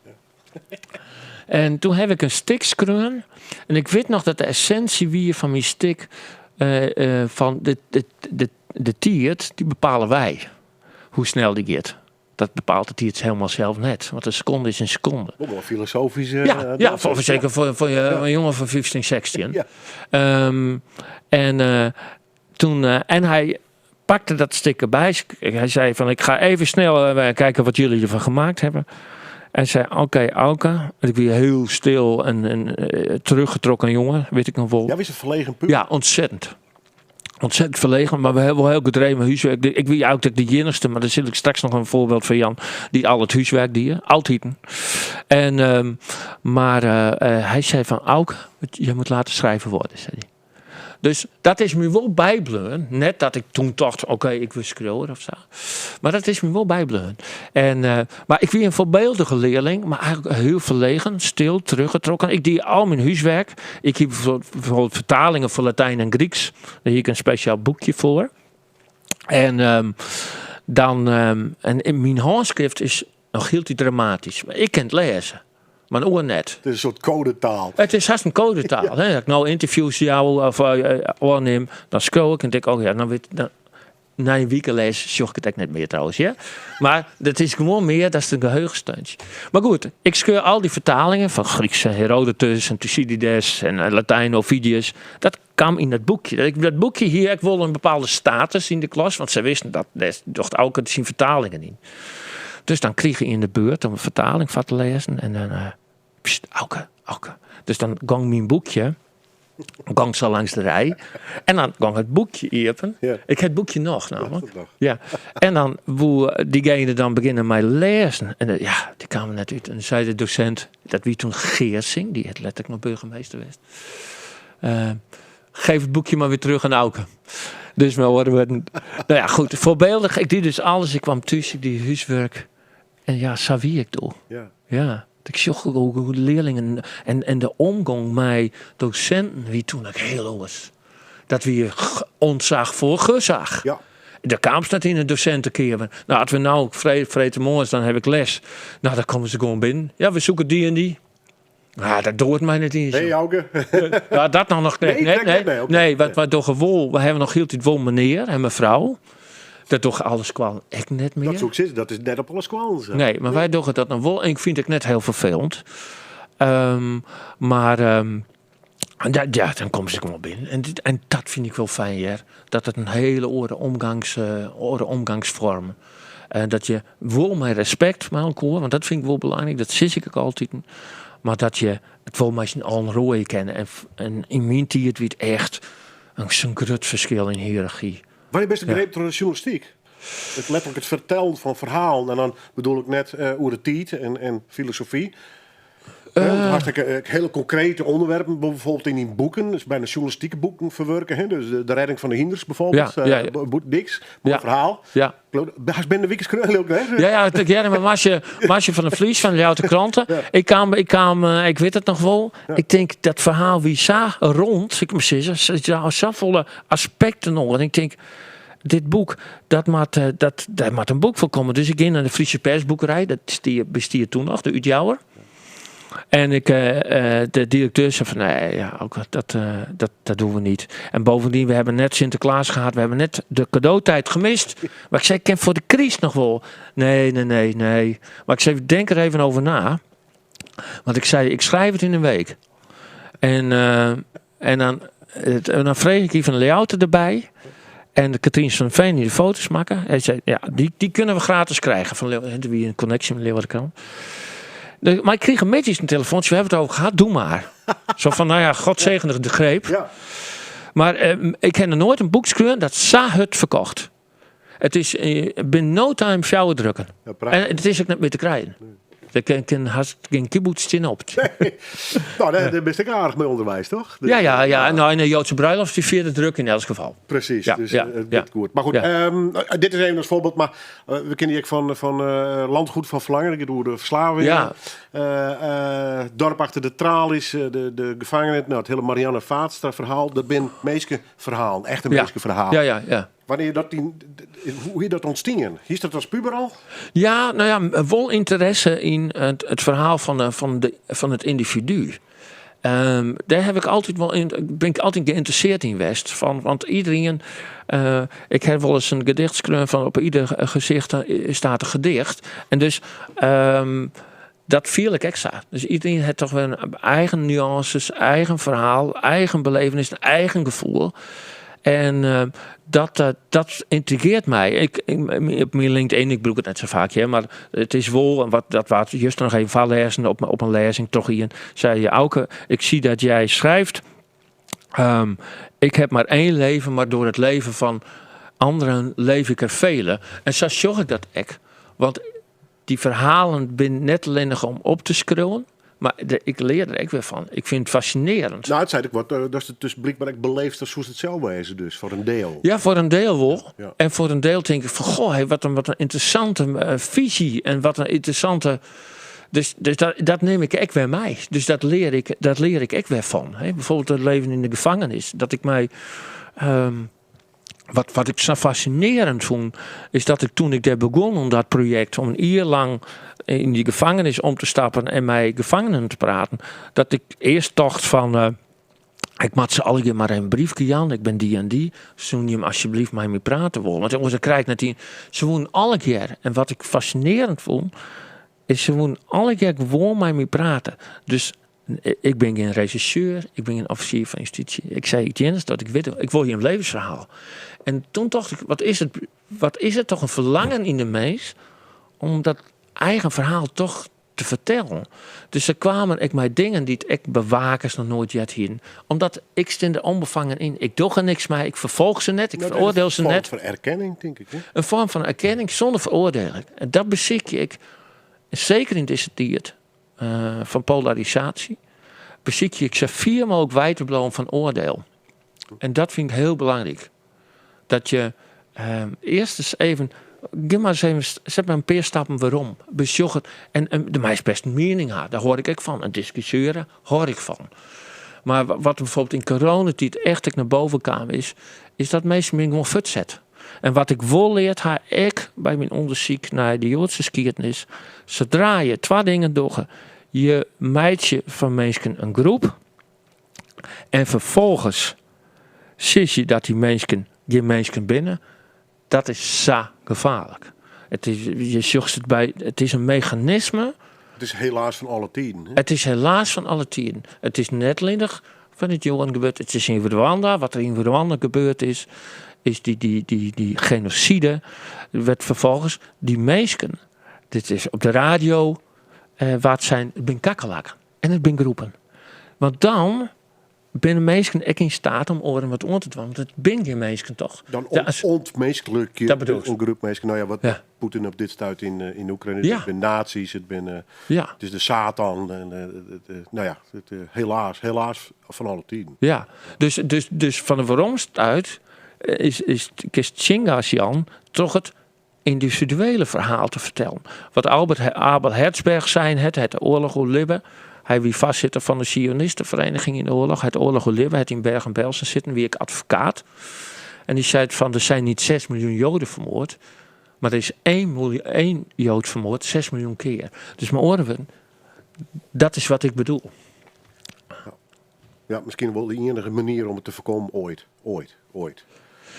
En toen heb ik een stick geschreven. En ik weet nog dat de essentie wie van mijn stick van de tiert, die bepalen wij. Hoe snel die gaat. Dat bepaalt het tiert helemaal zelf net. Want een seconde is een seconde. Ook wel filosofisch. Zeker voor een jongen van 15, 16. Ja. En hij pakte dat stick erbij. Hij zei van, ik ga even snel kijken wat jullie ervan gemaakt hebben. En zei, oké, Auke. En ik weer heel stil en teruggetrokken jongen, weet ik nog wel. Ja, wie is een verlegen puur? Ja, ontzettend. Ontzettend verlegen, maar we hebben wel heel gedreven huiswerk. Ik weet ook dat ik de enigste, maar daar zit ik straks nog een voorbeeld van Jan, die al het huiswerk die altijd. En, maar hij zei van, Auke, je moet laten schrijven worden, zei hij. Dus dat is me wel bijbleven. Net dat ik toen dacht, oké, ik wil schreeuwen of zo. Maar dat is me wel bijbleven. En, maar ik was een voorbeeldige leerling, maar eigenlijk heel verlegen, stil, teruggetrokken. Ik deed al mijn huiswerk. Ik heb bijvoorbeeld vertalingen voor Latijn en Grieks. Daar heb ik een speciaal boekje voor. En en in mijn handschrift is nog heel dramatisch. Maar ik kan het lezen. Maar oor net. Het is een soort codetaal. Het is haast een codetaal. Ja. Als ik nou interviews jou of neem, dan scroll ik en denk oh ja, na een week lees, zoek ik het echt net meer trouwens. Ja? Maar dat is gewoon meer, dat is een geheugensteuntje. Maar goed, ik scheur al die vertalingen van Grieks, Herodotus en Thucydides en Latijn, Ovidius. Dat kwam in dat boekje. Dat boekje hier, ik wilde een bepaalde status in de klas, want ze wisten dat dacht ook zien vertalingen in. Dus dan kreeg je in de beurt om een vertaling van te lezen. En dan, Auke. Dus dan ging mijn boekje, gang zo langs de rij. En dan ging het boekje open. Ja. Ik heb het boekje nog namelijk. Ja, Ja. En dan woe diegene dan beginnen mij lezen. En die kwamen net uit. En dan zei de docent, dat wie toen Geersing, die het letterlijk nog burgemeester was. Geef het boekje maar weer terug aan Auke. Dus maar worden we. Nou ja, goed. Voorbeeldig. Ik deed dus alles. Ik kwam thuis, ik deed huiswerk. En ja, zo wie ik doe. Ja. Ja. Ik zag hoe de leerlingen en de omgang met docenten, wie toen ik heel anders. Dat we ontzag voor gezag. Ja. De kwam staat in de docentenkamer. Nou, als we nou vrede morgens, dan heb ik les. Nou, dan komen ze gewoon binnen. Ja, we zoeken die en die. Nou, dat doet mij niet eens. Hey, Auke. Ja, dat nog Nee, wat door gewoon. We hebben nog heel tijd wel meneer en mevrouw. Dat toch alles kwam echt net meer. Dat zoek zitten, dat is net op alles kwam. Nee, maar wij doen dat nog wel. En ik vind het net heel vervelend. Dan komen ze gewoon binnen. En dat vind ik wel fijn, ja. Dat het een hele orde omgangsvorm. En dat je wel met respect met elkaar, want dat vind ik wel belangrijk. Dat zie ik ook altijd. Maar dat je het wel met z'n allen rooien kennen. En in mijn tijd werd echt een groot verschil in hiërarchie. Wanneer best begrepen door de journalistiek? Het letterlijk het vertellen van verhalen. En dan bedoel ik net over de tijd en filosofie. Hartstikke hele concrete onderwerpen, bijvoorbeeld in die boeken, dus bijna journalistieke boeken verwerken. Hè? Dus de redding van de hinders bijvoorbeeld. Niks, mooi verhaal. Ja. Hij ben de weekens ook lezen. Ja, maar Marsje van de Vlies van de Joute Kranten. Ja. Ik weet het nog wel. Ja. Ik denk dat verhaal wie zag rond, ik moet zeggen, er zo volle aspecten nog. En ik denk, dit boek, daar moet een boek voor komen. Dus ik ging naar de Friese persboekerij, dat bestier toen nog, de Uitjouwer. En de directeur zei van, nee, ja, ook dat doen we niet. En bovendien, we hebben net Sinterklaas gehad, we hebben net de cadeautijd gemist. Maar ik zei, ik ken voor de crisis nog wel. Nee. Maar ik zei, denk er even over na. Want ik zei, ik schrijf het in een week. En dan vreeg ik hier van de layouter erbij. En de Katrien van Veen die de foto's maken. Hij zei, ja, die kunnen we gratis krijgen. Van wie een connectie met Leeuwardenkrant. Maar ik kreeg een beetje een telefoontje. We hebben het over gehad, doe maar. Zo van, nou ja, God zegende de greep. Ja. Maar ik heb nog nooit een boek geschreven dat het verkocht. Het is binnen no time sjouwen drukken. Ja, en het is ook net meer te krijgen. Nee. Er kan geen kibbutz in op. Nee. Nou, daar ben ik aardig mee onderwijs, toch? Dus, ja. Nou, in de Joodse bruiloft is 40 druk in elk geval. Precies, dit goed. Maar goed, dit is even als voorbeeld, maar we kennen die ook van Landgoed van Verlangen, door de verslaving. Ja. Dorp achter de tralies, de gevangenis, nou, het hele Marianne Vaatstra verhaal, dat ben meeske verhaal, echt een meeske verhaal. Ja. Wanneer hoe je dat ontstingen? Is dat als puber al? Ja, nou ja, wel interesse in het verhaal van het individu. Daar heb ik altijd ben ik altijd geïnteresseerd in geweest. Want iedereen, ik heb wel eens een gedicht geschreven van op ieder gezicht staat een gedicht. En dus dat viel ik extra. Dus iedereen heeft toch wel eigen nuances, eigen verhaal, eigen belevenis, eigen gevoel. En dat intrigeert mij. Op mijn LinkedIn, ik bedoel het net zo vaak, hè, maar het is wel, en dat was juist nog even voorlezen op een lezing toch hier, zei je, Auke, ik zie dat jij schrijft, ik heb maar 1 leven, maar door het leven van anderen leef ik er vele. En zo zorg ik dat ik. Want die verhalen ben net alleen om op te scrollen. Maar ik leer er ook weer van. Ik vind het fascinerend. Nou, het zei ik wat. Dat is het dus blijkbaar ik beleefd als zoals het zelf wezen dus, voor een deel. Ja, voor een deel wel. Ja. En voor een deel denk ik van, goh, hey, wat een interessante visie. En wat een interessante... Dus dat neem ik ook weer mee. Dus dat leer ik ook weer van. Hè. Bijvoorbeeld het leven in de gevangenis. Dat ik mij... Wat ik zo fascinerend vond, is dat ik toen ik daar begon om dat project, om 1 jaar lang in die gevangenis om te stappen en met gevangenen te praten, dat ik eerst dacht van, ik moet ze alle keer maar een briefje aan, ik ben die en die, zo'n je hem alsjeblieft met me praten willen. Want jongens, ik krijg net die, ze wonen alle keer. En wat ik fascinerend vond, is ze wonen alle keer gewoon met me praten. Dus ik ben geen regisseur, ik ben geen officier van justitie. Ik zei, Jens, dat ik weet, ik wil hier een levensverhaal. En toen dacht ik, wat is het toch een verlangen in de mens om dat eigen verhaal toch te vertellen. Dus er kwamen ik mij dingen die ik bewakers nog nooit jet heen. Omdat ik stond er onbevangen in. Ik doe er niks mee, ik vervolg ze net, ik veroordeel ze net. Een vorm van erkenning, denk ik. Hè? Een vorm van erkenning zonder veroordeling. En dat beziek ik, zeker in deze tijd van polarisatie, beziek ik zoveel mogelijk wijdbloem van oordeel. En dat vind ik heel belangrijk. Dat je eerst eens even, zet maar een paar stappen waarom. Bezorgen. En de meest beste mening had, daar hoor ik ook van. En discussiëren hoor ik van. Maar wat bijvoorbeeld in coronatijd echt naar boven kwam is dat meeste mensen gewoon fut zet. En wat ik wel leerd, haar ik bij mijn onderzoek naar de Joodse geschiedenis, zodra je 2 dingen doet, je meidje van mensen een groep en vervolgens zie je dat die mensen geen mensen binnen, dat is zo gevaarlijk. Het is een mechanisme. Het is helaas van alle tijden. Hè? Het is helaas van alle tijden. Het is net alleen van het Johan gebeurd. Het is in Rwanda. Wat er in Rwanda gebeurd is die genocide. Werd vervolgens die mensen. Dit is op de radio. Wat zijn, het ben kakkelak. En het ben groepen. Want dan binnen mensen ook in staat om oren wat om te doen. Want het ben geen mensen toch. Dan ontmenselijk je een groep mensen. Nou ja, wat Poetin op dit stuit in Oekraïne. Het zijn nazi's, het is de Satan. Helaas van alle tijden. Ja, dus van de waarom uit is Chingasjan toch het individuele verhaal te vertellen. Wat Abel Herzberg zei, het oorlog hoe libben. Hij wie vastzitter van de Zionistenvereniging in de oorlog. Het oorlog hoe libben, het in Bergen-Belsen zitten, wie ik advocaat. En die zei van, er zijn niet 6 miljoen Joden vermoord. Maar er is 1 Jood vermoord 6 miljoen keer. Dus mijn oren, dat is wat ik bedoel. Ja, misschien wel de enige manier om het te voorkomen ooit.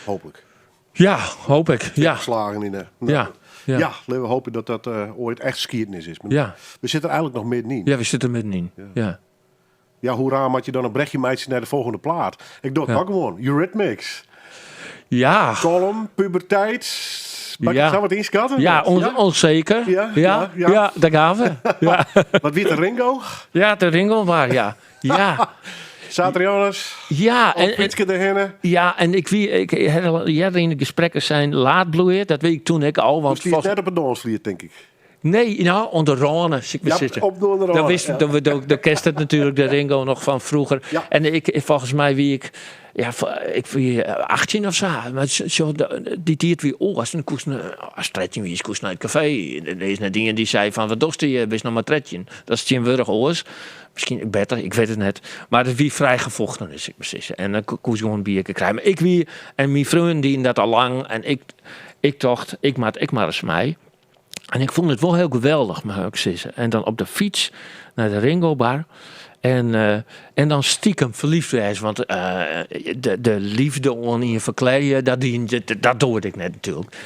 Hopelijk. Ja, hoop ik. Ja. Geslagen in de... Ja, we hopen dat dat ooit echt geschiedenis is. Maar we zitten eigenlijk nog middenin. Ja, we zitten middenin. Ja, hoe raar had je dan een brechtje meidje naar de volgende plaat? Ik doe het ook gewoon. Eurythmics. Ja. Column, puberteit. Zou wat inschatten? Ja, onzeker. Ja, daar gaan we. Ja. Wat wie de Ringo? Ja, de Ringo maar, ja. Satrianus. Ja, en de Henne. Ja, en ik in de gesprekken zijn laatbloeien. Dat weet ik toen ik al. Want dus net op een dansvlier, denk ik. Nee, nou, onder Rane. Op de Rane. Dan kent het natuurlijk de Ringo nog van vroeger. Ja. En volgens mij wie ik 18 of zo. Maar zo, die diert weer oors. En koest als tredje wie is koest naar het café. En er is een ding die zei van, wat dost je? Best nog maar tredje. Dat is 10 wurg oors. Misschien beter, ik weet het net. Maar het wie vrijgevochten is, ik beslissen. En dan koest gewoon bier krijgen. Maar ik wie en mijn vrienden die dat al lang. En ik dacht, ik maar eens mij. En ik vond het wel heel geweldig, mag ik zeggen. En dan op de fiets naar de Ringo bar. En dan stiekem verliefd wezen. Want de liefde om in je verkleden, dat doe ik net natuurlijk.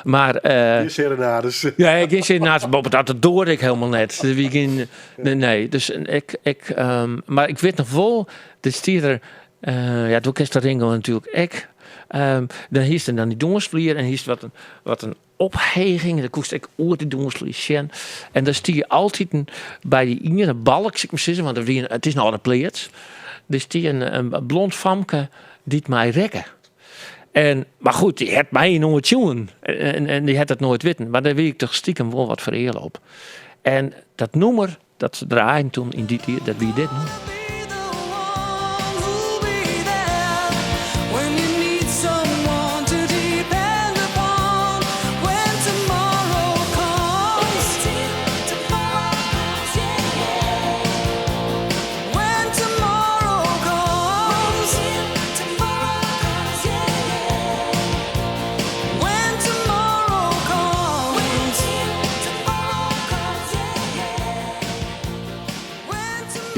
Maar... geen serenades. Ja, geen serenades. Dat doe ik helemaal net. Nee. Dus maar ik weet nog wel, de stier... toen kerst de Ringo natuurlijk Dan is er dan die donsvlier en hier is wat een opheging. Dan koest ik oor de donsvlier zien. En dan stier je altijd bij die ene balk, zeg maar zeggen, want het is nou de pleert. Dus die een blond famke die het mij rekken. Maar goed, die had mij nooit tjoen. En die had het nooit weten. Maar daar weet ik toch stiekem wel wat verhalen op. En dat nummer, dat ze draaien toen in die tijd, dat wie dit nu.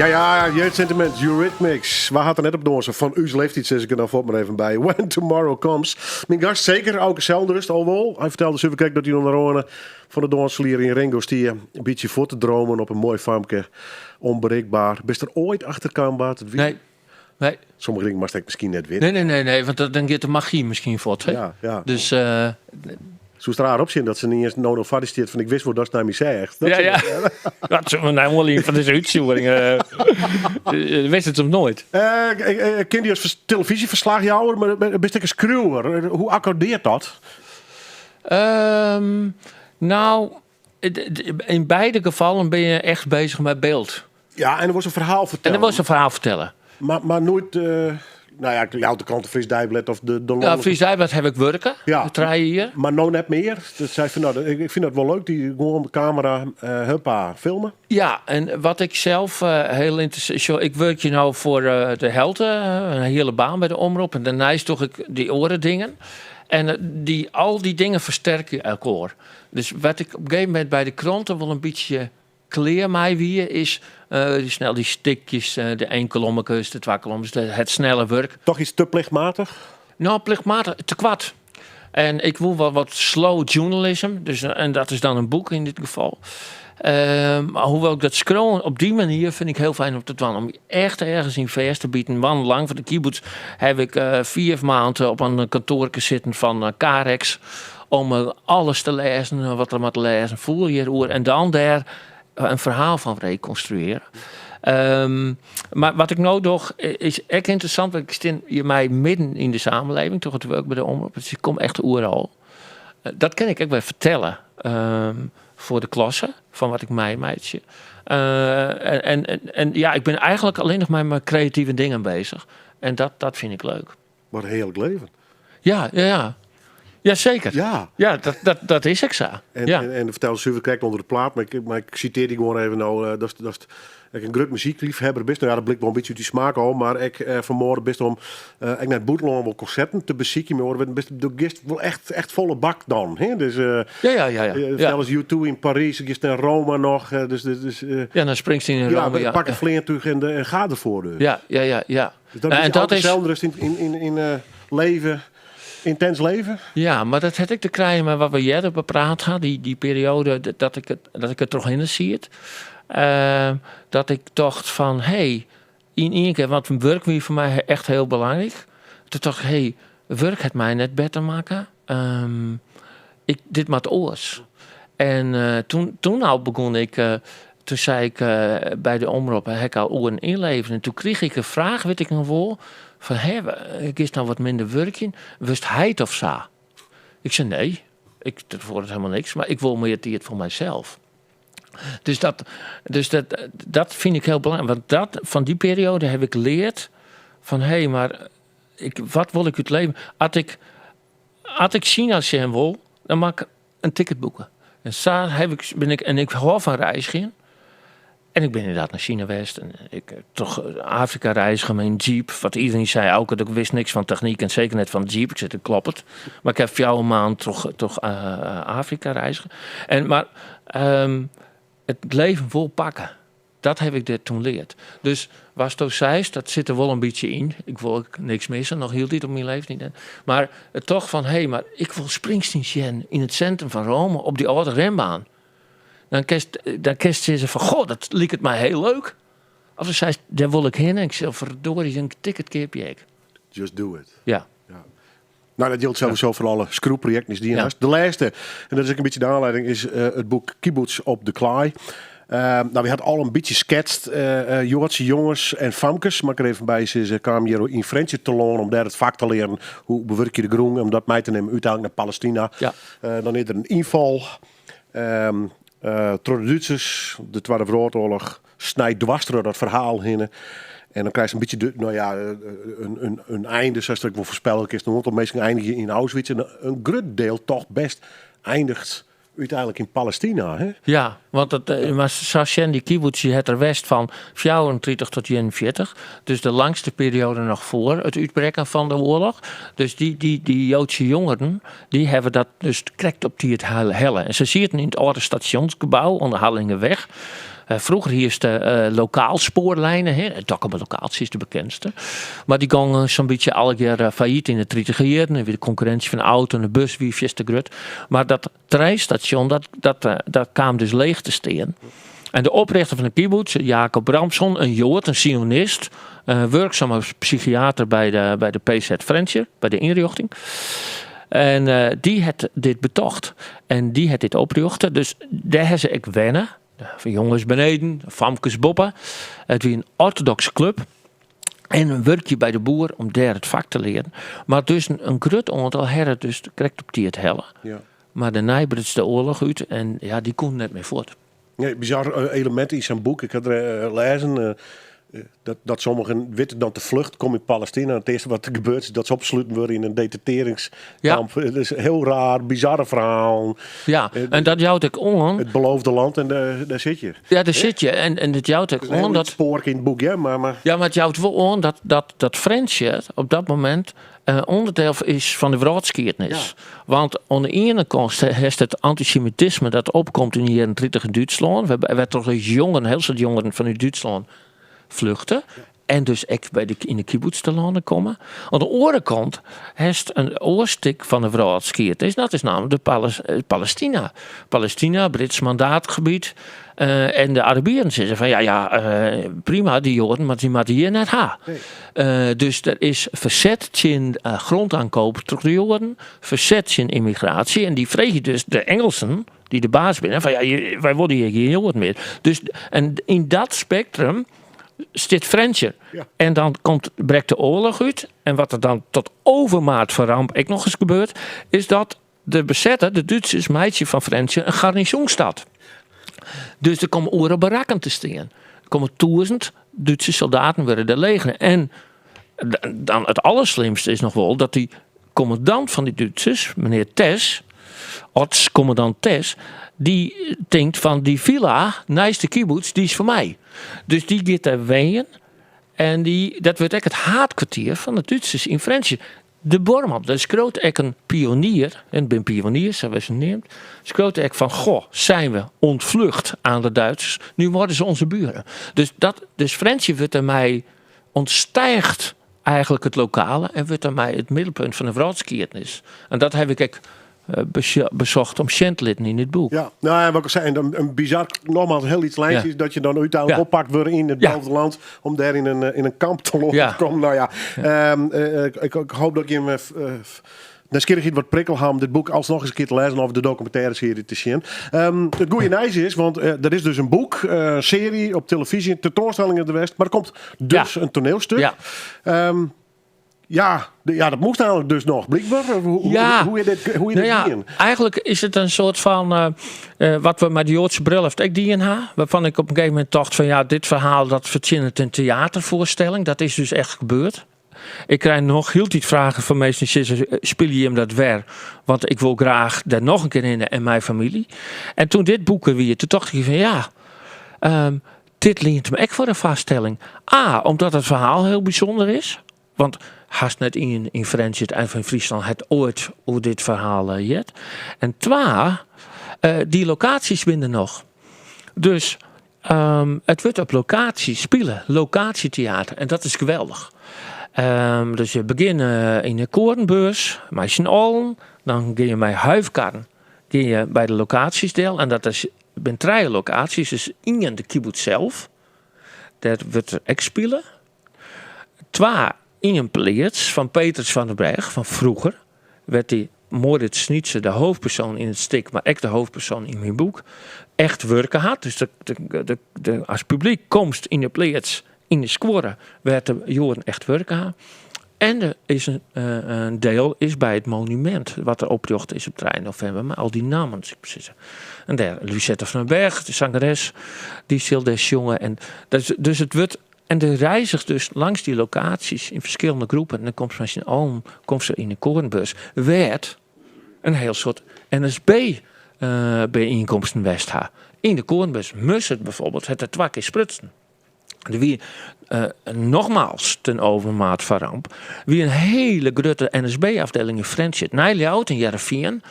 Ja, jeugdsentiment, Eurythmics. Waar had er net op door? Van u's leeftijd, zeg ik er dan voor maar even bij. When Tomorrow Comes. Mijn gast zeker, ook zelfrust al wel. Hij vertelde zo even kijken dat hij onder andere van de dansvlier in Ringo stier een beetje voor te dromen op een mooi farmke. Onbereikbaar. Best er ooit achterkwam? Nee. Sommige dingen mag ik misschien net winnen. Nee, want dan gaat de magie misschien voor. Ja. Dus... Zo is het raar opzien dat ze niet eens nog vadesteert van ik wist wat dat naar mij zegt. Ja. Dat is nou wel van deze uitzending. Wist het hem nooit. Ken je als televisieverslag jou, maar best ik een screwer. Hoe accordeert dat? Nou, in beide gevallen ben je echt bezig met beeld. Ja, en er was een verhaal vertellen. Maar nooit... Nou ja, je houdt de krant Fries Dijblet of de Ja, Fries Dijblet heb ik werken. Ja. Dat draai je hier. Maar nou net meer. Dus zei van, nou, ik vind dat wel leuk. Die gewoon op de camera huppa filmen. Ja, en wat ik zelf heel interessant... Ik werk je nou voor de Helte. Een hele baan bij de omroep. En daarnaast toch ik die orendingen. En al die dingen versterken je elkaar. Dus wat ik op een gegeven moment bij de kranten wel een beetje... Kleer mij weer is snel die stikjes, de 1 kolommetjes, de 2 kolommetjes, het snelle werk. Toch iets te plichtmatig? Nou, plichtmatig, te kwad. En ik wil wel wat slow journalism, dus, en dat is dan een boek in dit geval. Maar hoewel ik dat scrollen op die manier vind ik heel fijn om te doen. Om echt ergens in VS te bieden. Want lang van de kibbutz heb ik 4 maanden op een kantoortje zitten van Carex. Om alles te lezen, wat er maar te lezen. Voel je oer. En dan daar... een verhaal van reconstrueren. Maar wat ik nou toch is echt interessant, want ik steen je mij midden in de samenleving, toch het werk bij de omroep. Dus ik kom echt overal. Dat kan ik ook wel vertellen voor de klasse, van wat ik meidje. En ja, ik ben eigenlijk alleen nog maar met creatieve dingen bezig. En dat vind ik leuk. Wat een heerlijk leven. Ja, zeker. Ja, dat is ik zo. En vertel ze even kijken onder de plaat, maar ik citeer die gewoon even nou. Dat is ik een groot muziekliefhebber best. Nou ja, dat blikt wel een beetje uit die smaak al, maar ik vanmorgen best om ik naar Boeteland wel concerten te bezieken. Maar we best de gist wel echt volle bak dan. Hè? Dus vertel eens U2 in Parijs, gist naar Roma nog. Ja, naar Springsteen in Rome. Ja, pak een vleertuig en ga ervoor dus. Ja. Dus dat is en dat is zelfrust in leven. Intens leven? Ja, maar dat had ik te krijgen met wat we eerder bepraat hadden. Die periode dat ik het toch in zie. Dat ik dacht van, in één keer, want werk was voor mij echt heel belangrijk. Toen dacht ik, werk het mij net beter maken. Dit maakt oors. En toen al begon ik... Toen zei ik bij de omroep, ik al oren inleveren. En toen kreeg ik een vraag, weet ik nog wel... Van, ik is nou wat minder werk in. Wist hij het of zo? Ik zei, nee. Dat wordt helemaal niks. Maar ik wil meer het voor mijzelf. Dus dat vind ik heel belangrijk. Want van die periode heb ik geleerd... Van, maar wat wil ik uit leven? Als ik China zien wil, dan mag ik een ticket boeken. En zo ben ik hou van reizen. En ik ben inderdaad naar China geweest. En ik toch Afrika reizigen met een jeep. Wat iedereen zei ook. Dat ik wist niks van techniek. En zeker net van de jeep. Ik zit te kloppen. Maar ik heb voor jou een maand toch Afrika reizigen. Maar het leven vol pakken. Dat heb ik toen geleerd. Dus was het zei, dat zit er wel een beetje in. Ik wil ook niks missen. Nog hield dit op mijn leven niet. Maar toch van, maar ik wil Springsteen zien in het centrum van Rome. Op die oude renbaan. Dan kerst ze van, goh, dat liep het mij heel leuk. Of ze zei, daar wil ik heen. En ik zei, verdorie, een ticket keer ik. Just do it. Ja. Nou, dat geldt sowieso voor alle screw-projecten die je Ja. hebt. De laatste, en dat is ook een beetje de aanleiding, is het boek Kibbutz op de Klaai. Nou, we hadden al een beetje sketst, Joodse jongens en famkes. Maar ik er even bij, ze kwamen hier in Friendship te lonen om daar het vak te leren. Hoe bewerk je de groen, om dat mee te nemen uiteindelijk naar Palestina. Ja. Dan is er een inval. Door de Duitsers, de Tweede Wereldoorlog, snijdt dwars door dat verhaal heen. En dan krijg je een beetje een einde, zoals ik wel voorspellen is. Dan wordt het meestal eindigen in Auschwitz. En een groot deel toch best eindigt uiteindelijk in Palestina. Hè? Ja, want maar Sasjen, die kibbutz, die het er west van 34 tot 41. Dus de langste periode nog voor het uitbreken van de oorlog. Dus die Joodse jongeren, die hebben dat dus correct op die het helle. En ze zitten in het oude stationsgebouw aan de Hallingenweg. Vroeger hier is de lokaal spoorlijnen, hè. Dokkum locatie is de bekendste. Maar die gingen zo'n beetje alle keer failliet in de 30 jaren. En weer de concurrentie van de auto en de bus, wie is te grut. Maar dat treinstation, dat kwam dus leeg te staan. En de oprichter van de kibbutz, Jacob Bramson, een Jood, een Sionist, werkzaam als psychiater bij de PZ Friendship, bij de inrichting. En die had dit betocht. En die had dit oprichten. Dus daar hebben ze ik wennen. Van jongens beneden, famkes boppen. Het was een orthodoxe club. En een werkje bij de boer om daar het vak te leren. Maar dus een groot aantal heren dus correct op die het helle. Ja. Maar daarna breekt de oorlog uit en ja, die kon net meer voort. Nee, bizar element in zijn boek. Ik had er lezen dat sommigen weten dan te vlucht komen in Palestina. Het eerste wat er gebeurt is dat ze opgesloten worden in een detenteringskamp. Het is een heel raar, bizarre verhaal. Ja, en dat jouwt ik on. Het beloofde land en daar zit je. Ja, daar zit je. En het jouwt ik on. Dat spoor in het boek, ja, maar... Ja, maar het jouwt wel on dat Friendship op dat moment onderdeel is van de wraakskiernis. Ja. Want aan de ene kant heeft het antisemitisme dat opkomt in de jaren 30 in Duitsland. We hebben toch eens jongeren, heel veel jongeren vanuit Duitsland vluchten. Ja. En dus echt in de kibbutz te landen komen. Aan de andere kant heeft een oorstuk van de wraakskiernis. Dat is namelijk de Palestina. Palestina, Brits mandaatgebied. En de Arabieren zeggen van prima die Joden, maar die moeten hier net ha. Nee. Dus er is verzet in grondaankoop door de Joden, verzet in immigratie. En die vreeg je dus de Engelsen, die de baas binnen, van wij worden hier geen Joden meer. Dus en in dat spectrum zit Friendship. Ja. En dan breekt de oorlog uit. En wat er dan tot overmaat van ramp ook nog eens gebeurt, is dat de bezetter, de Duitsers, meidje van Friendship, een garnisonstad. Dus er komen oren barakken te staan. Er komen 1000 Duitse soldaten worden de leger. En dan het allerslimste is nog wel dat die commandant van die Duitsers, meneer Tess, commandant Tess, die denkt van die villa naast de kibbutz, die is voor mij. Dus die gaat daar ween. En dat wordt echt het haatkwartier van de Duitsers in Friendship. De Bormann, dat is groot echt een pionier. En ik ben pionier, zoals ze neemt. is groot echt van, zijn we ontvlucht aan de Duitsers. Nu worden ze onze buren. Dus Friendship wordt aan mij ontstijgt eigenlijk het lokale. En wordt aan mij het middelpunt van de wraakskiernis. En dat heb ik bezocht om Schentlitten in dit boek. Ja, nou en wat ik zei, een bizar, nogmaals heel iets lijntjes, dat je dan uiteindelijk oppakt wordt in het beloofde land om daar in een kamp te komen. Nou ja, ik hoop dat je me nieuwsgierig wat prikkel hebben om dit boek alsnog eens een keer te lezen of de documentaire serie te zien. Het goede nieuws is, want er is dus een boek, serie op televisie, tentoonstellingen de West, maar er komt dus een toneelstuk. Ja. Dat moest eigenlijk dus nog, blijkbaar. Hoe je dit zien? Eigenlijk is het een soort van, wat we met de Joodse bril heeft, ik die in haar, waarvan ik op een gegeven moment dacht van dit verhaal, dat verzint een theatervoorstelling. Dat is dus echt gebeurd. Ik krijg nog heel tijd vragen van mensen, speel je hem dat weer? Want ik wil graag daar nog een keer in en mijn familie. En toen dit boek er weer, toen dacht ik van dit leent me echt voor een vaststelling. Omdat het verhaal heel bijzonder is. Want haast net in Friendship en van Friesland het ooit over dit verhaal jet. En 2, die locaties binnen nog. Dus het wordt op locatie spelen, locatietheater. En dat is geweldig. Dus je begint in de Korenbeurs, met z'n allen. Dan ga je met huifkarren bij de locaties deel. En dat is 3 locaties. Dus in de kibbutz zelf. Dat wordt er ook spelen. 2 in een pleats van Peters van der Berg van vroeger. werd die Moritz Schnitzer, de hoofdpersoon in het stuk, maar echt de hoofdpersoon in mijn boek, echt werken had. Dus als publiek komst in de plaats, in de score, werd de Joren echt werken had. En er is een deel is bij het monument, wat er opgejocht is op 3 november, maar al die namen, precies. En daar, Lucette van den Berg, de zangeres, die zal des jongen. En dus het wordt. En de reizigt dus langs die locaties in verschillende groepen. En dan komt ze met zijn oom, komt ze in de korenbus. Werd een heel soort NSB-bijeenkomsten Westha. In de korenbus moest het bijvoorbeeld het er 2 keer sprutsen. Wie nogmaals ten overmaat van ramp. Wie een hele grote NSB-afdeling in Friendship. Nijljout in Jarreveen.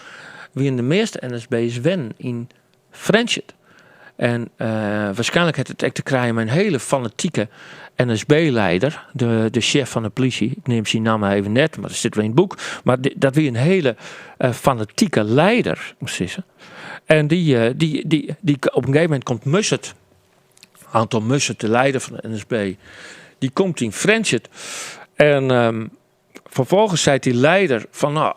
Wie in de meeste NSB's wen in Friendship. En waarschijnlijk heeft het echt te krijgen met een hele fanatieke NSB-leider, de chef van de politie. Ik neem zijn naam even net, maar dat zit wel in het boek. Maar dat weer een hele fanatieke leider, precies. En die op een gegeven moment komt Mussert, Anton Mussert, de leider van de NSB, die komt in Friendship. En vervolgens zei die leider van, nou,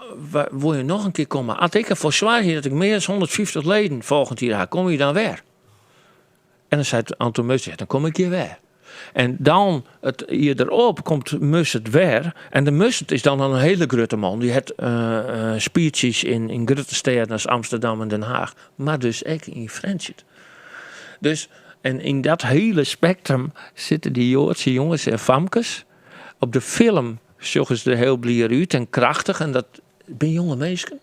wil je nog een keer komen? Als ik ervoor zwaar hier dat ik meer dan 150 leden volgend jaar, kom je dan weer? En dan zei Anton Mussert, dan kom ik hier weer. En dan, hier erop, komt Mussert weer. En de Mussert is dan een hele grote man. Die heeft speeches in grote steden als Amsterdam en Den Haag. Maar dus ook in Friendship. Dus, en in dat hele spectrum zitten die Joodse jongens en famkes. Op de film zorgen ze er heel blier uit en krachtig. En dat ben jonge mensen.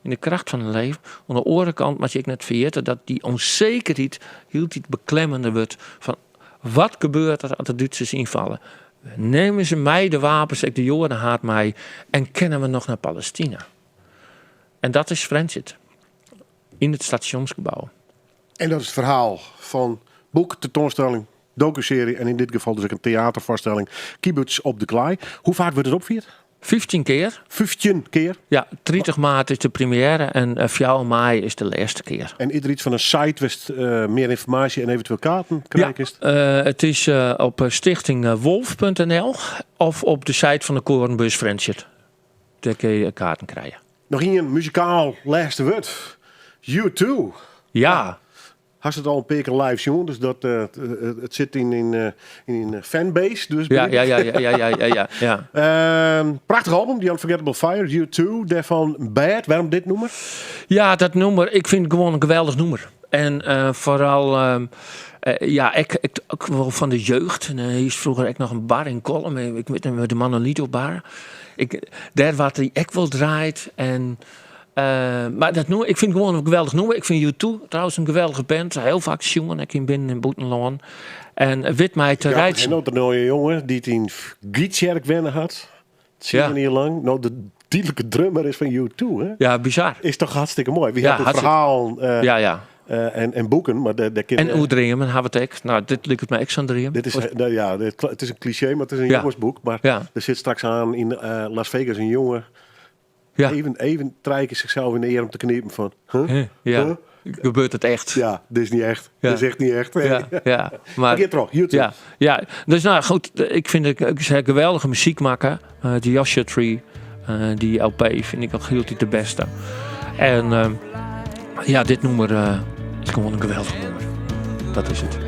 In de kracht van het leven. Aan de andere kant moet je net vergeten dat die onzekerheid heel iets beklemmender wordt. Van wat gebeurt er als de Duitsers invallen? Nemen ze mij de wapens, de Joden haat mij en kennen we nog naar Palestina? En dat is Friendship. In het stationsgebouw. En dat is het verhaal van boek, tentoonstelling, docuserie en in dit geval dus ook een theatervoorstelling. Kibbutz op de Klei. Hoe vaak wordt het opgevierd? 15 keer. 15 keer? Ja, 30 maart is de première en 4 mei is de laatste keer. En is er iets van een site waar meer informatie en eventueel kaarten krijgen is? Het is op stichtingwolf.nl of op de site van de Korenbus Friendship. Daar kun je kaarten krijgen. Nog een muzikaal laatste woord. U2. Ja. Had het al een paar keer live, jongen. Dus dat, het zit in een fanbase. Dus Ja. Prachtig album, The Unforgettable Fire, U2. Daarvan Bad. Waarom dit nummer? Ja, dat nummer. Ik vind het gewoon een geweldig nummer. En vooral... ik wel van de jeugd. En hier is vroeger ook nog een bar in Kolm. Ik weet met de Manolito bar. Daar wat hij ook wel draait. En... maar dat nummer, ik vind het gewoon een geweldig nummer. Ik vind U2 trouwens een geweldige band. Heel vaak jongen, ik in binnen in Boetenloon. En wit mij te rijden. En ook een mooie jongen die het in Gietjerk wennen had. Dat zie je niet lang. Nou, de dierlijke drummer is van U2, hè? Ja, bizar. Is toch hartstikke mooi. Wie had het verhaal en boeken, maar daar en Oedreemen hebben we het ook. Nou, dit lijkt het mij echt aan drieën. Dit is, het is een cliché, maar het is een jongensboek. Maar er zit straks aan in Las Vegas een jongen. Ja. Even treiken zichzelf in de eer om te knippen van... Gebeurt het echt? Ja, dit is niet echt. Ja. Dit is echt niet echt. Maar YouTube. Ja, dus nou goed, ik vind het een geweldige muziek maken. Die Joshua Tree, die LP vind ik nog heel de beste. En dit nummer is gewoon een geweldig nummer. Dat is het.